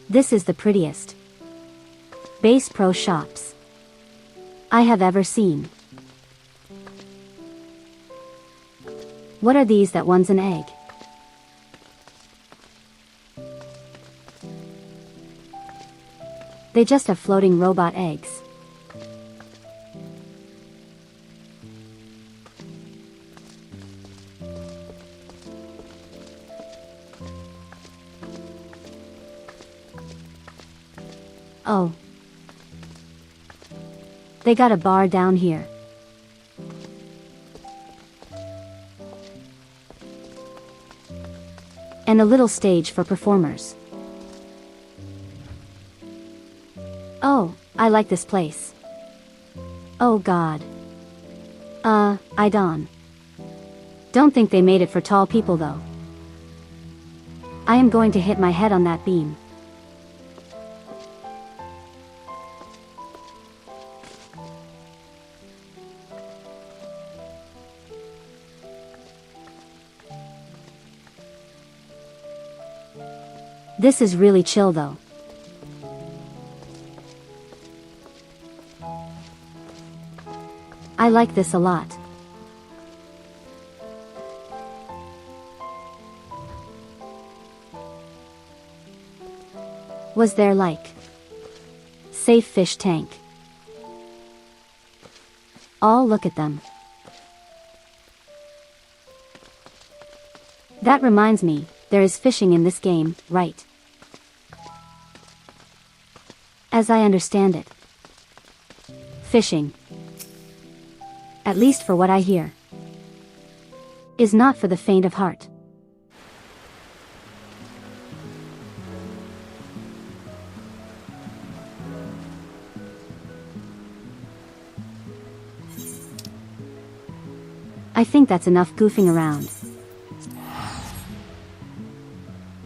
This is the prettiest Base Pro Shops I have ever seen. What are these? That one's an egg. They just have floating robot eggs. Oh. They got a bar down here. And a little stage for performers. Oh, I like this place. Oh God. I don't think they made it for tall people though. I am going to hit my head on that beam. This is really chill though. I like this a lot. Was there like safe fish tank? All look at them. That reminds me, there is fishing in this game, right? As I understand it. Fishing, at least for what I hear, is not for the faint of heart. I think that's enough goofing around.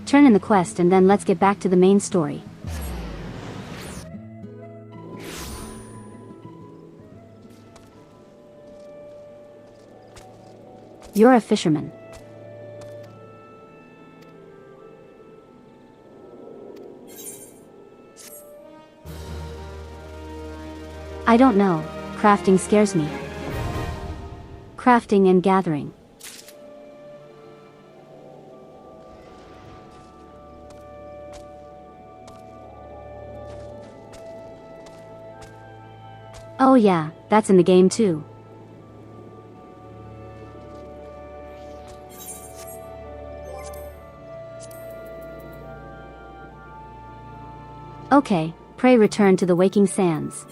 Turn in the quest and then let's get back to the main story. You're a fisherman. I don't know, crafting scares me. Crafting and gathering. Oh yeah, that's in the game too. Okay, pray return to the waking sands.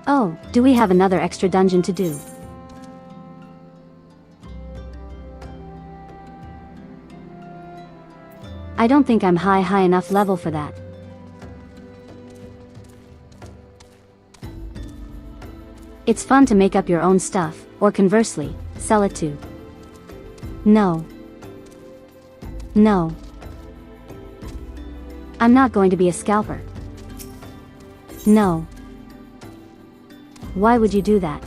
Oh, do we have another extra dungeon to do? I don't think I'm high enough level for that. It's fun to make up your own stuff, or conversely, sell it to. No. No. I'm not going to be a scalper. No. Why would you do that?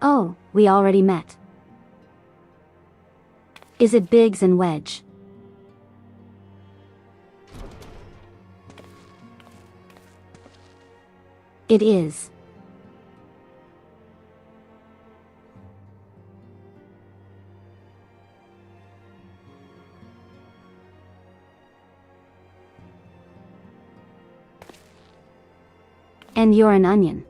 Oh, we already met. Is it Biggs and Wedge? It is. And you're an onion.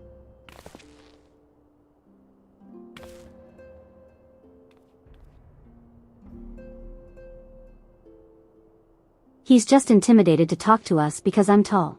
He's just intimidated to talk to us because I'm tall.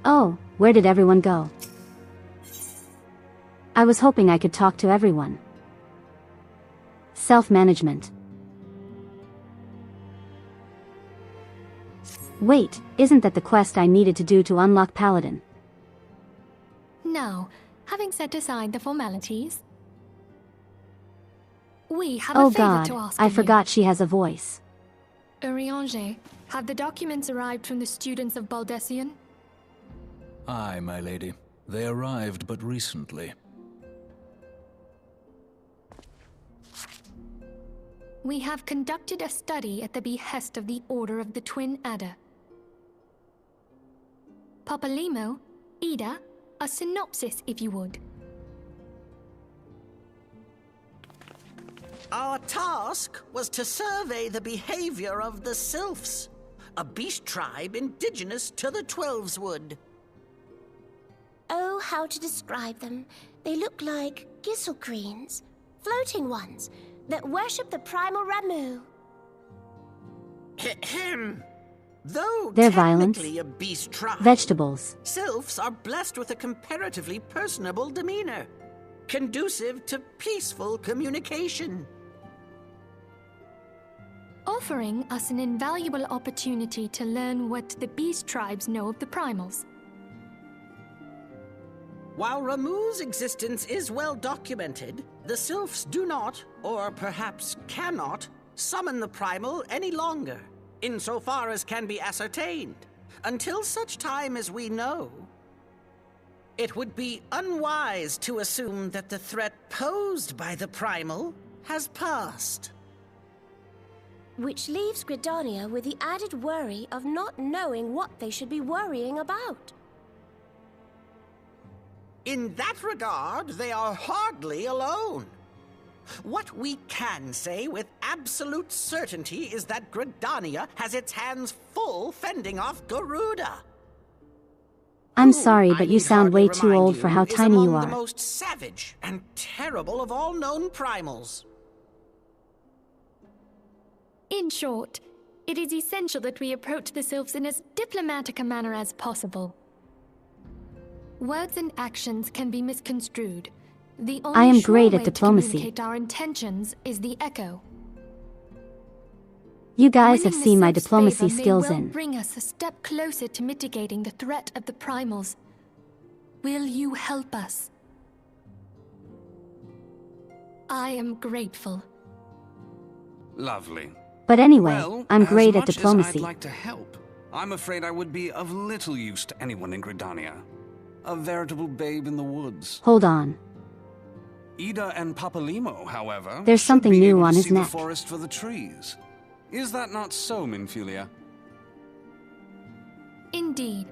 Oh, where did everyone go? I was hoping I could talk to everyone. Self-management. Wait, isn't that the quest I needed to do to unlock Paladin? Now, having set aside the formalities, we have Oh a favor God, to ask I of you. forgot she has a voice. Urianger, have the documents arrived from the students of Baldessian? Aye, my lady. They arrived but recently. We have conducted a study at the behest of the Order of the Twin Adder. Papalimo, Ida, a synopsis if you would. Our task was to survey the behavior of the Sylphs, a beast tribe indigenous to the Twelveswood. Oh, how to describe them. They look like gisselcreens, floating ones, that worship the primal Ramu. Though They're violent. technically a beast tribe, Vegetables. Sylphs are blessed with a comparatively personable demeanor, conducive to peaceful communication. Offering us an invaluable opportunity to learn what the beast tribes know of the primals. While Ramu's existence is well documented, the Sylphs do not, or perhaps cannot, summon the primal any longer, insofar as can be ascertained, until such time as we know. It would be unwise to assume that the threat posed by the primal has passed. Which leaves Gridania with the added worry of not knowing what they should be worrying about. In that regard, they are hardly alone. What we can say with absolute certainty is that Gridania has its hands full fending off Garuda. I'm sorry, but you sound way too old for how tiny you The are. most savage and terrible of all known primals. In short, it is essential that we approach the Sylphs in as diplomatic a manner as possible. Words and actions can be misconstrued. The only I am sure great way at to diplomacy. communicate our intentions is the echo. You guys have Winning the seen my Sylphs' diplomacy favor may skills well in. bring us a step closer to mitigating the threat of the primals. Will you help us? I am grateful. Lovely. But anyway, Well, I'm great as at much as diplomacy. I'd like to help, I'm afraid I would be of little use to anyone in Gridania. A veritable babe in the woods. Hold on. Ida and Papalimo, however, There's should something be new able on to his see neck. the forest for the trees. Is that not so, Minfilia? Indeed.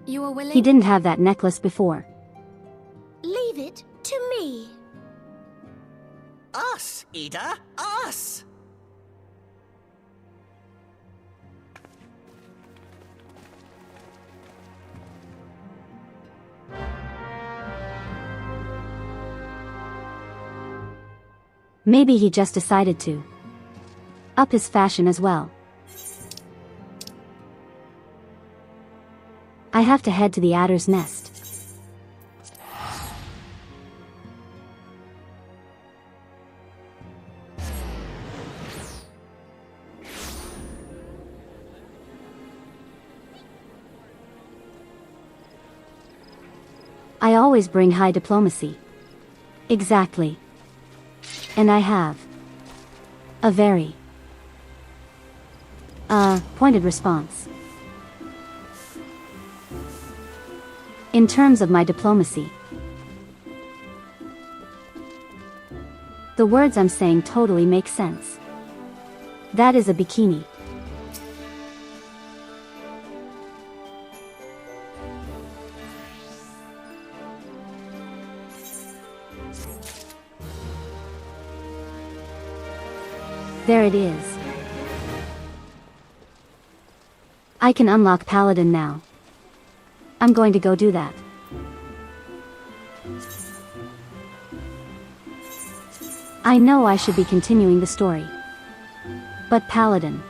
You are willing? He didn't have that necklace before. Leave it to me. Us, Ida, us! Maybe he just decided to up his fashion as well. I have to head to the adder's nest. I always bring high diplomacy. Exactly. And I have a very pointed response. In terms of my diplomacy, the words I'm saying totally make sense. That is a bikini. There it is. I can unlock Paladin now. I'm going to go do that. I know I should be continuing the story. But Paladin.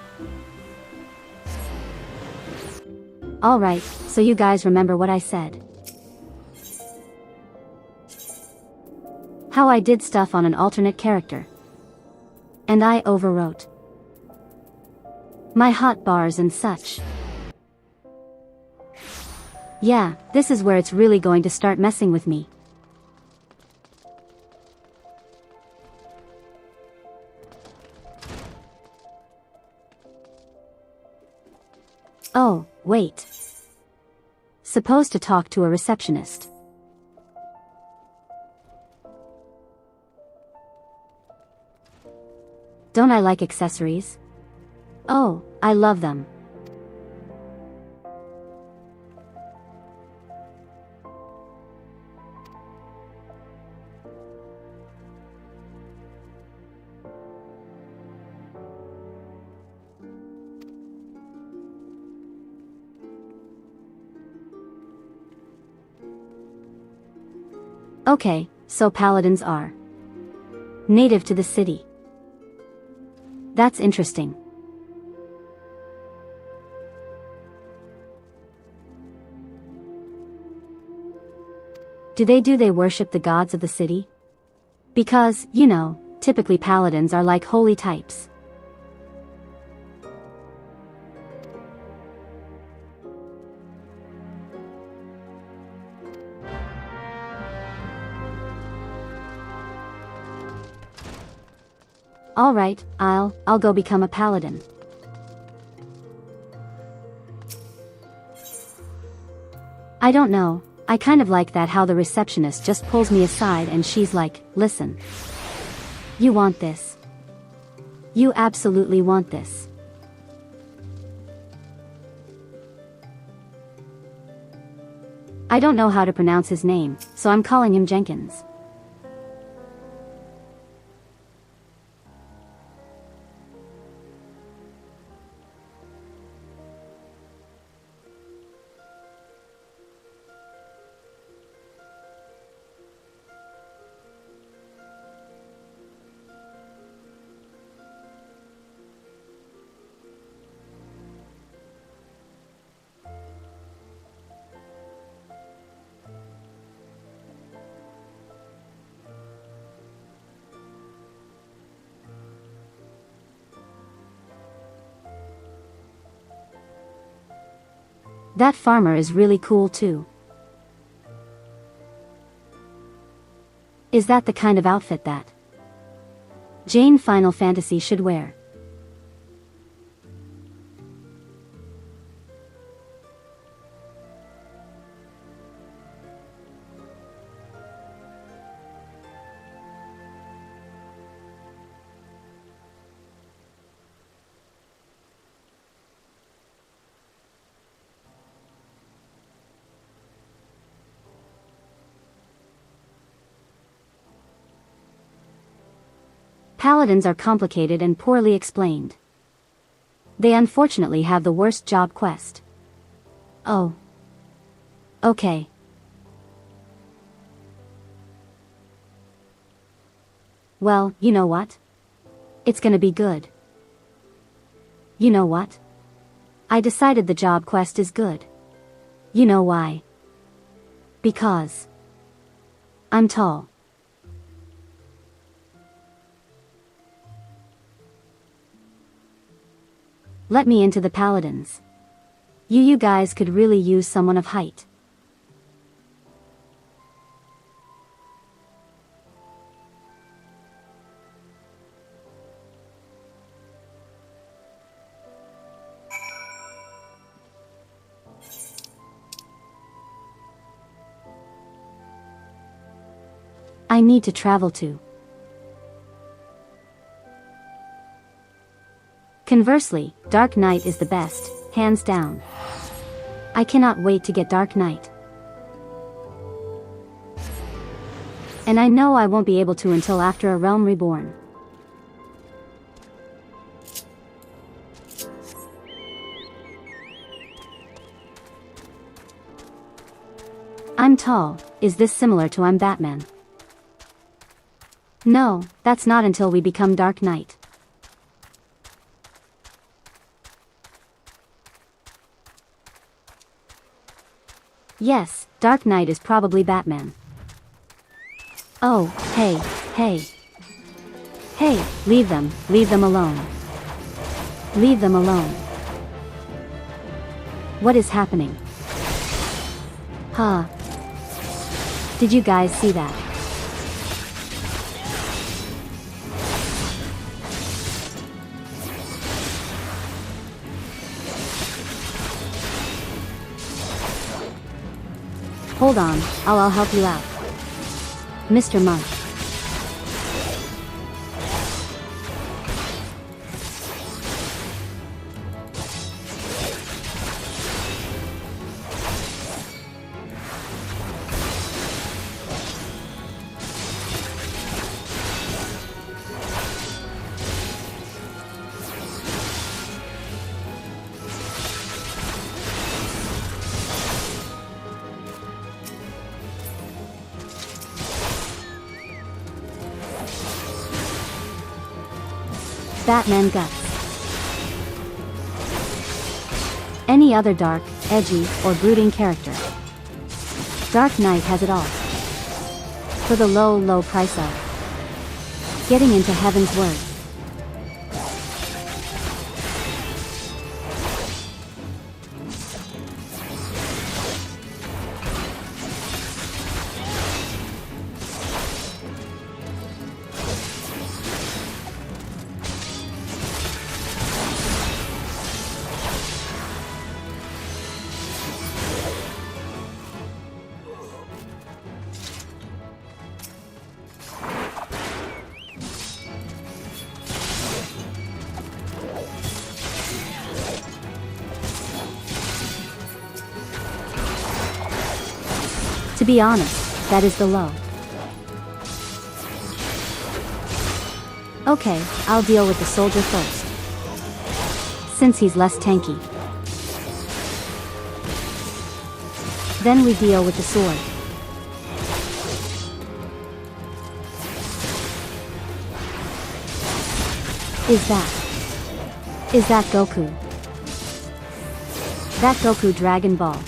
Alright, so you guys remember what I said. How I did stuff on an alternate character. And I overwrote my hotbars and such. Yeah, this is where it's really going to start messing with me. Oh, wait. Supposed to talk to a receptionist. Don't I like accessories? Oh, I love them. Okay, so paladins are native to the city. That's interesting. Do they worship the gods of the city? Because, you know, typically paladins are like holy types. Alright, I'll go become a paladin. I don't know, I kind of like that how the receptionist just pulls me aside and she's like, listen. You want this. You absolutely want this. I don't know how to pronounce his name, so I'm calling him Jenkins. That farmer is really cool too. Is that the kind of outfit that Jane Final Fantasy should wear? Paladins are complicated and poorly explained. They unfortunately have the worst job quest. Oh. Okay. Well, you know what? It's gonna be good. You know what? I decided the job quest is good. You know why? Because I'm tall. Let me into the paladins. You guys could really use someone of height. I need to travel to. Conversely, Dark Knight is the best, hands down. I cannot wait to get Dark Knight. And I know I won't be able to until after A Realm Reborn. I'm tall, is this similar to I'm Batman? No, that's not until we become Dark Knight. Yes, Dark Knight is probably Batman. Oh, hey, hey. Hey, leave them alone. Leave them alone. What is happening? Huh. Did you guys see that? Hold on, I'll help you out. Mr. Monk. Batman guts. Any other dark, edgy, or brooding character. Dark Knight has it all. For the low, low price of getting into Heaven's Word. To be honest, that is the low. Okay, I'll deal with the soldier first, since he's less tanky. Then we deal with the sword. Is that Goku? That Goku Dragon Ball.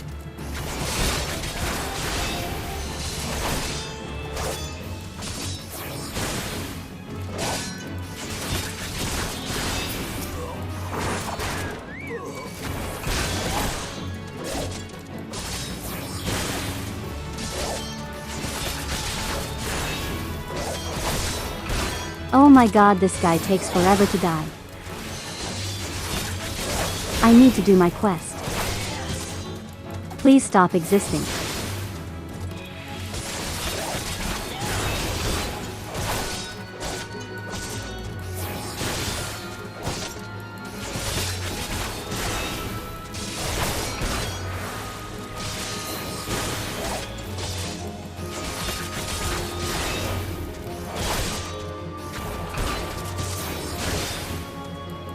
Oh my god, this guy takes forever to die. I need to do my quest. Please stop existing.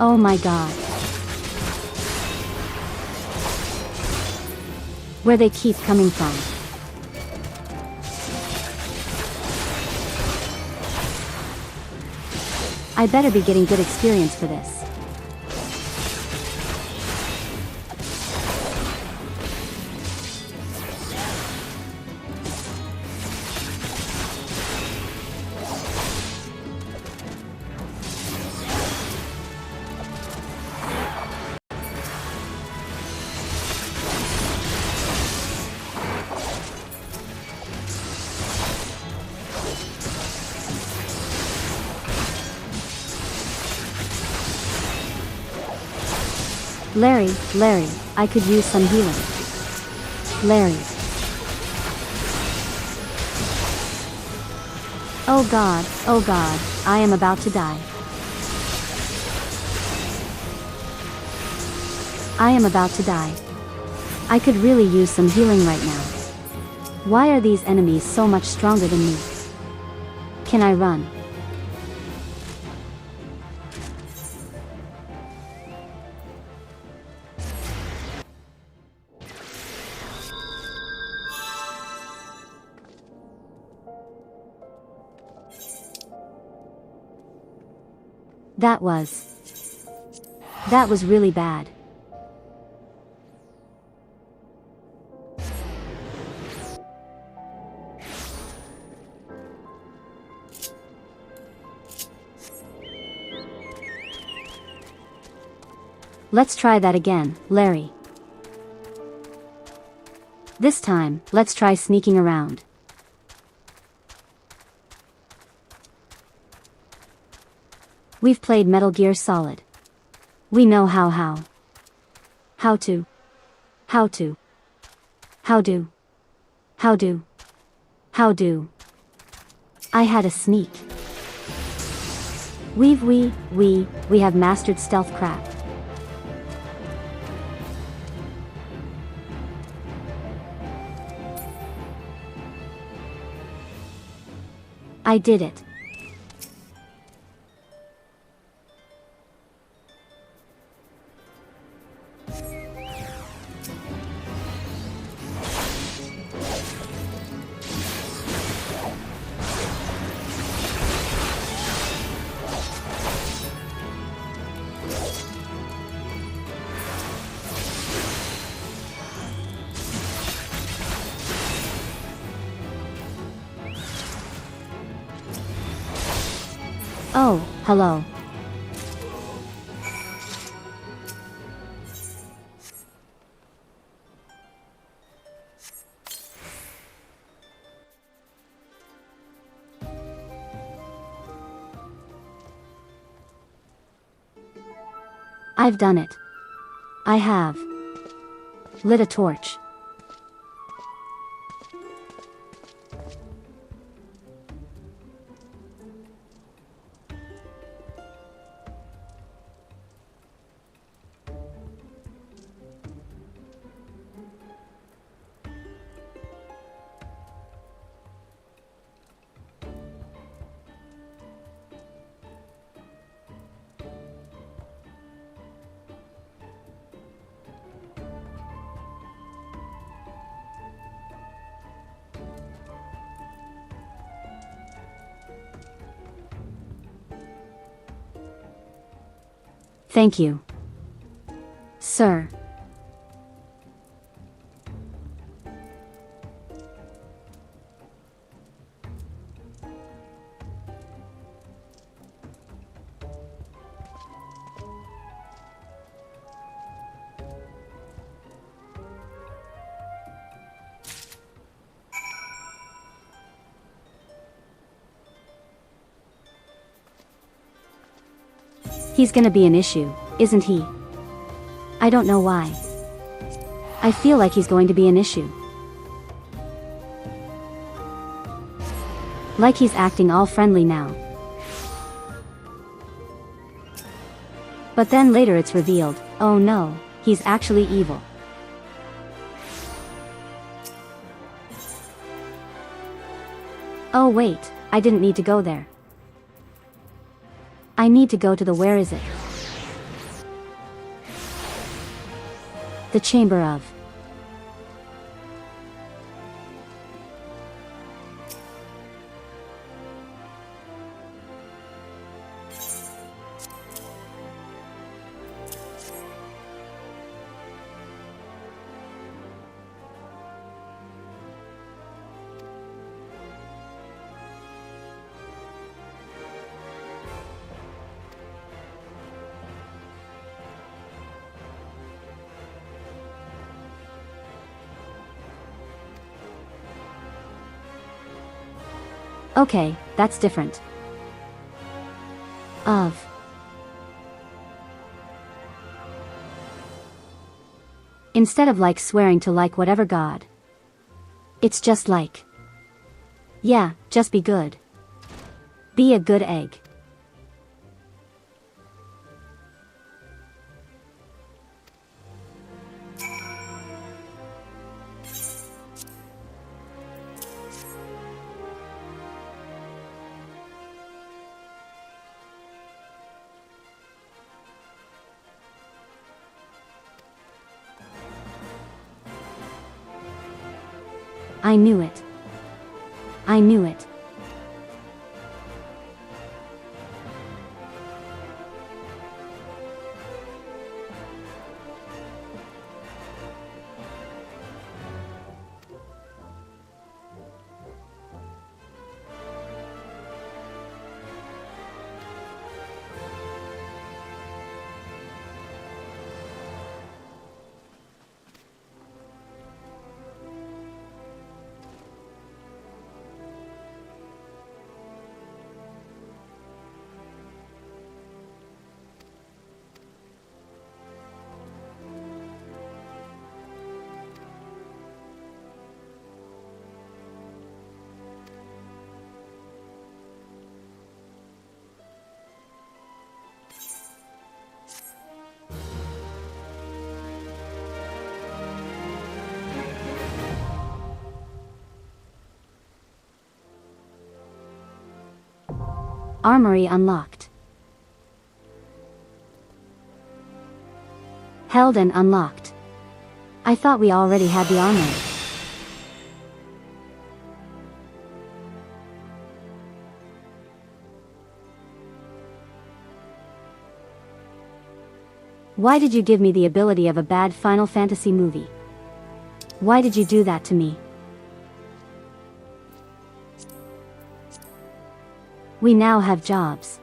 Oh my god. Where they keep coming from. I better be getting good experience for this. Larry, I could use some healing. Larry. Oh god, I am about to die. I am about to die. I could really use some healing right now. Why are these enemies so much stronger than me? Can I run? That was really bad. Let's try that again, Larry. This time, let's try sneaking around. We've played Metal Gear Solid. We know how to. I had a sneak. We have mastered stealth craft. I did it. Oh, hello. I've done it. I have lit a torch. Thank you, sir. He's gonna be an issue, isn't he? I don't know why. I feel like he's going to be an issue. Like he's acting all friendly now. But then later it's revealed, oh no, he's actually evil. Oh wait, I didn't need to go there. I need to go to the where is it? The Chamber of. Okay, that's different. Of. Instead of like swearing to like whatever god. It's just like. Yeah, just be good. Be a good egg. I knew it. I knew it. Armory unlocked. Held and unlocked. I thought we already had the armory. Why did you give me the ability of a bad Final Fantasy movie? Why did you do that to me? We now have jobs.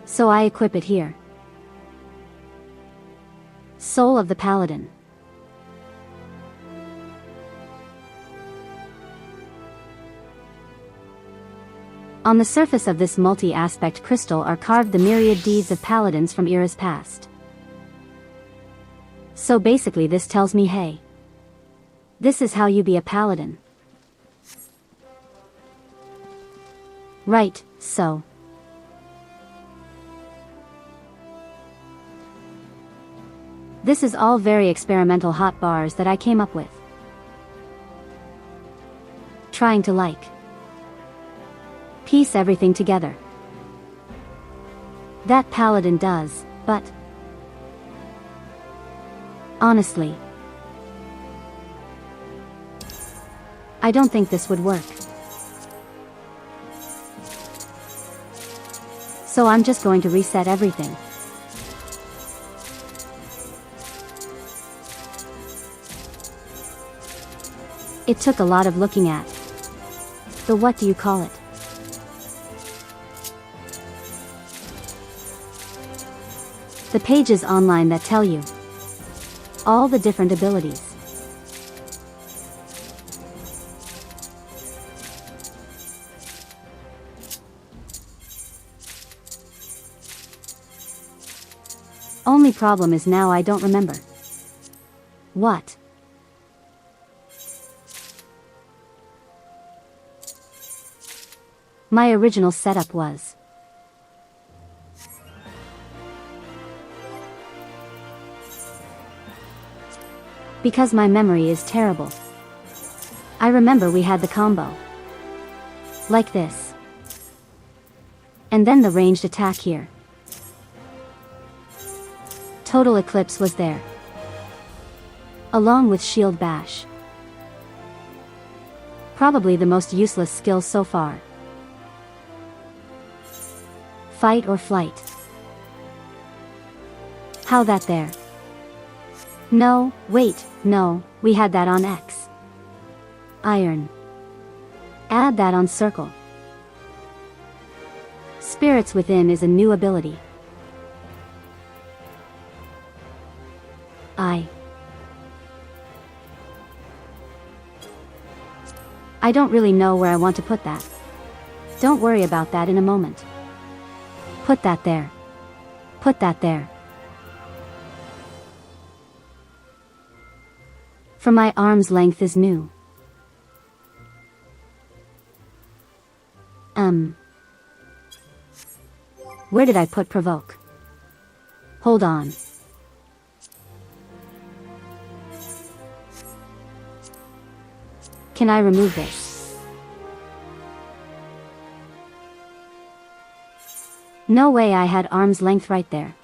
So I equip it here. Soul of the Paladin. On the surface of this multi-aspect crystal are carved the myriad deeds of paladins from eras past. So basically this tells me, hey, this is how you be a paladin. Right, so. This is all very experimental hot bars that I came up with. Trying to piece everything together. That paladin does, but honestly, I don't think this would work. So I'm just going to reset everything. It took a lot of looking at the what do you call it? The pages online that tell you all the different abilities. Only problem is now I don't remember. What? My original setup was because my memory is terrible. I remember we had the combo like this. And then the ranged attack here. Total Eclipse was there. Along with Shield Bash. Probably the most useless skill so far. Fight or flight. How that there? No, wait, no, we had that on X. Iron. Add that on Circle. Spirits Within is a new ability. I don't really know where I want to put that. Don't worry about that in a moment. Put that there. Put that there. For my arm's length is new. Where did I put provoke? Hold on. Can I remove this? No way, I had arm's length right there.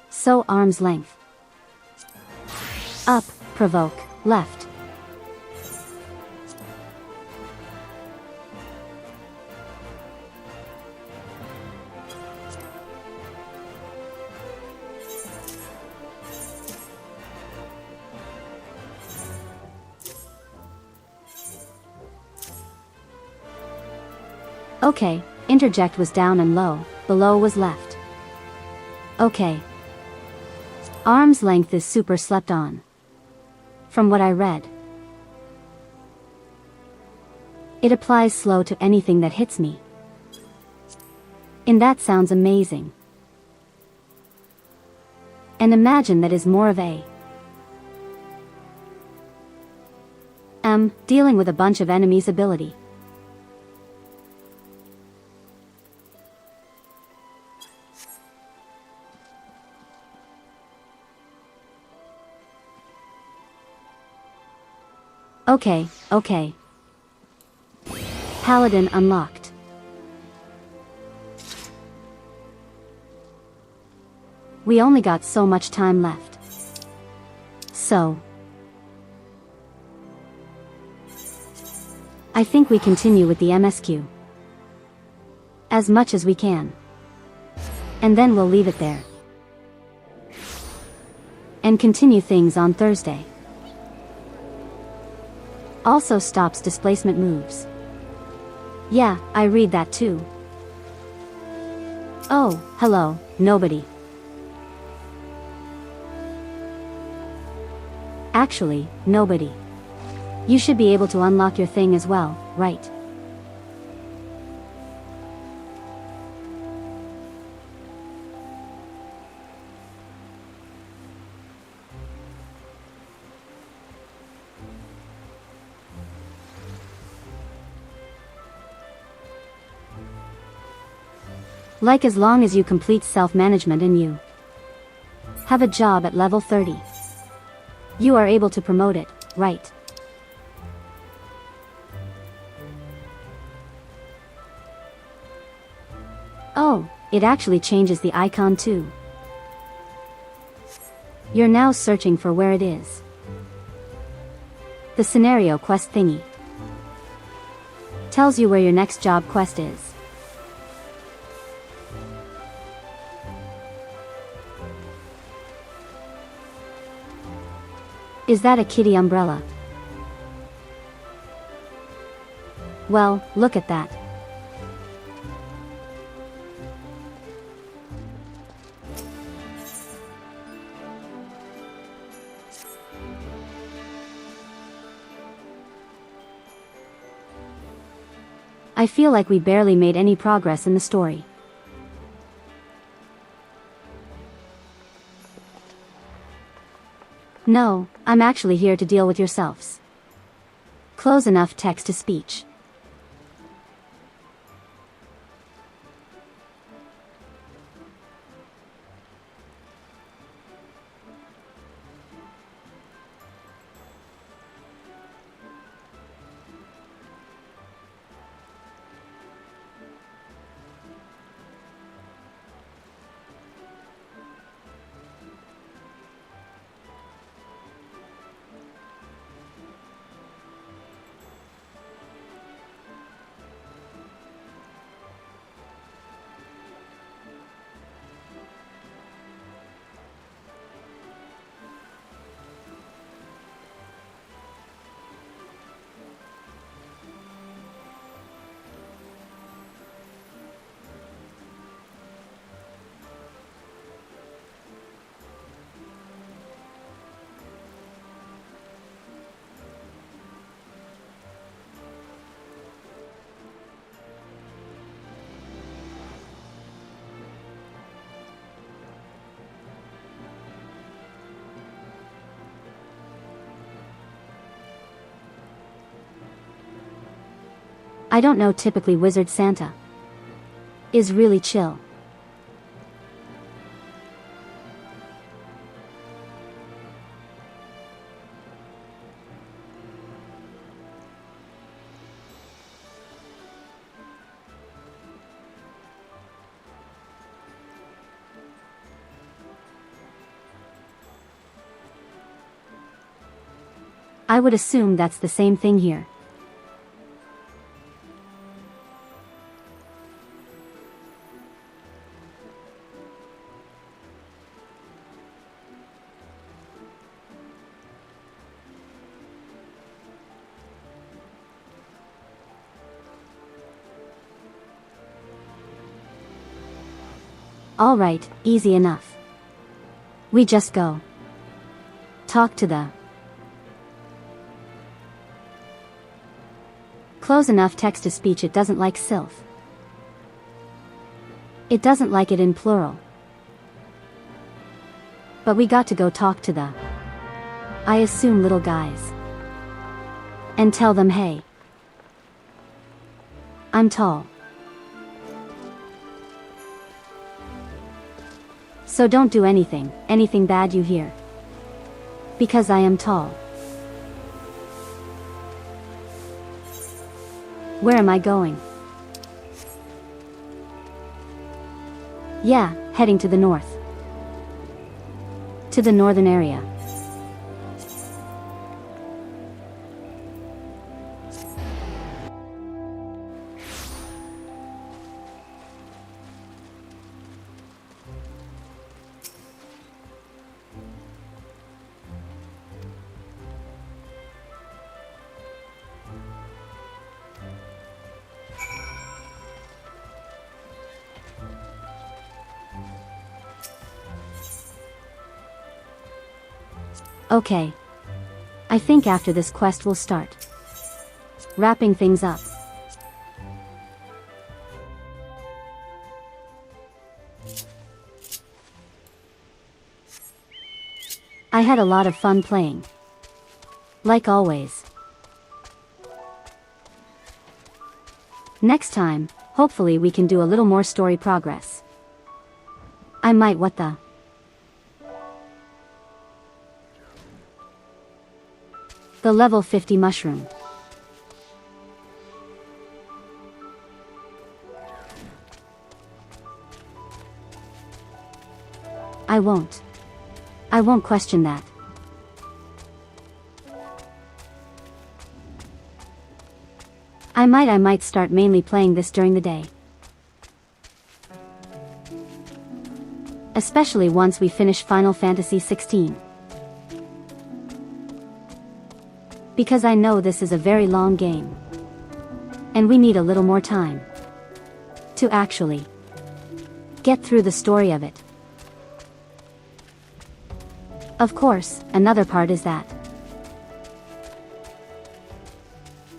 So arm's length. Up, provoke, left. Okay, interject was down and low, below was left. Okay. Arm's length is super slept on. From what I read. It applies slow to anything that hits me. And that sounds amazing. And imagine that is more of a dealing with a bunch of enemies ability. Okay, okay. Paladin unlocked. We only got so much time left. So I think we continue with the MSQ. As much as we can. And then we'll leave it there. And continue things on Thursday. Also stops displacement moves. Yeah, I read that too. Oh, hello, nobody. Actually, nobody. You should be able to unlock your thing as well, right? Like as long as you complete self-management and you have a job at level 30. You are able to promote it, right? Oh, it actually changes the icon too. You're now searching for where it is. The scenario quest thingy tells you where your next job quest is. Is that a kitty umbrella? Well, look at that. I feel like we barely made any progress in the story. No, I'm actually here to deal with yourselves. Close enough text to speech. I don't know, typically Wizard Santa is really chill. I would assume that's the same thing here. Alright, easy enough. We just go talk to the close enough text to speech. It doesn't like sylph. It doesn't like it in plural. But we got to go talk to the, I assume, little guys. And tell them, hey, I'm tall. So don't do anything bad you hear. Because I am tall. Where am I going? Yeah, heading to the north. To the northern area. Okay. I think after this quest we'll start wrapping things up. I had a lot of fun playing. Like always. Next time, hopefully we can do a little more story progress. I might what the... The level 50 mushroom. I won't question that. I might start mainly playing this during the day. Especially once we finish Final Fantasy XVI. Because I know this is a very long game. And we need a little more time to actually get through the story of it. Of course, another part is that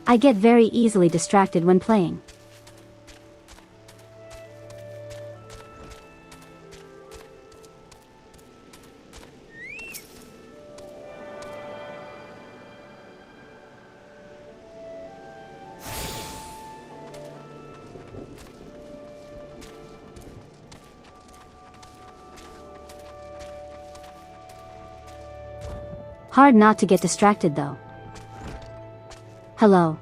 I get very easily distracted when playing. Hard not to get distracted though. Hello.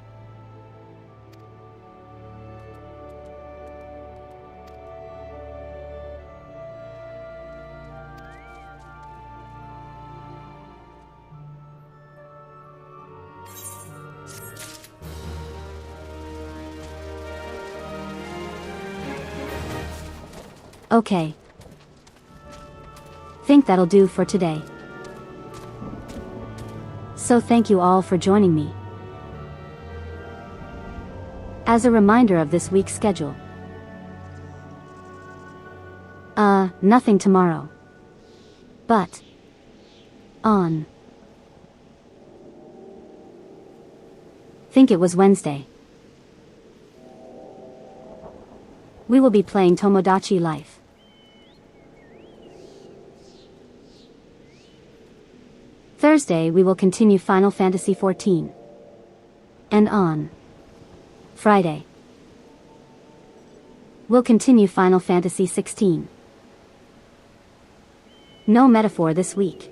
Okay. Think that'll do for today. So thank you all for joining me. As a reminder of this week's schedule. Nothing tomorrow. But on think it was Wednesday. We will be playing Tomodachi Life. Thursday we will continue Final Fantasy XIV. And on Friday we'll continue Final Fantasy XVI. No metaphor this week.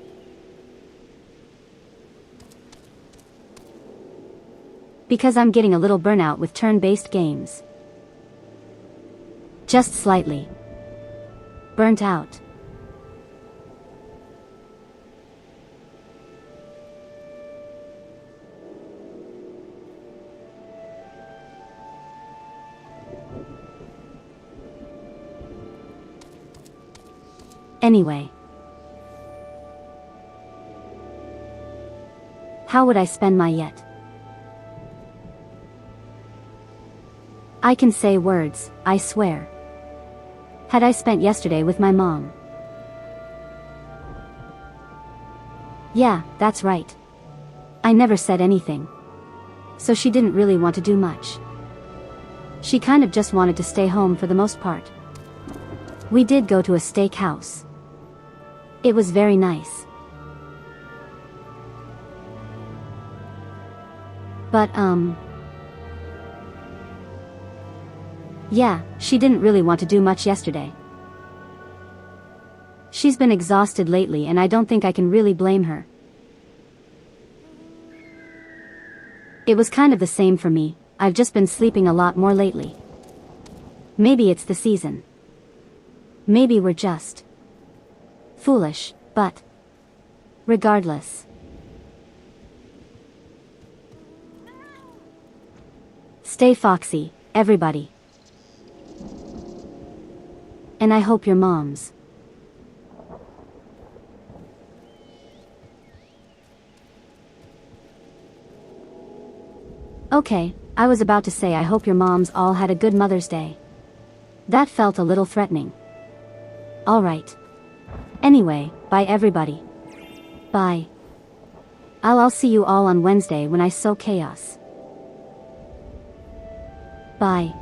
Because I'm getting a little burnout with turn-based games. Just slightly burnt out. Anyway. How would I spend my yet? I can say words, I swear. Had I spent yesterday with my mom? Yeah, that's right. I never said anything. So she didn't really want to do much. She kind of just wanted to stay home for the most part. We did go to a steakhouse. It was very nice. But yeah, she didn't really want to do much yesterday. She's been exhausted lately and I don't think I can really blame her. It was kind of the same for me. I've just been sleeping a lot more lately. Maybe it's the season. Maybe we're just foolish, but regardless. Stay foxy, everybody. And I hope your moms. Okay, I was about to say I hope your moms all had a good Mother's Day. That felt a little threatening. Alright. Anyway, bye everybody. Bye. I'll see you all on Wednesday when I sow chaos. Bye.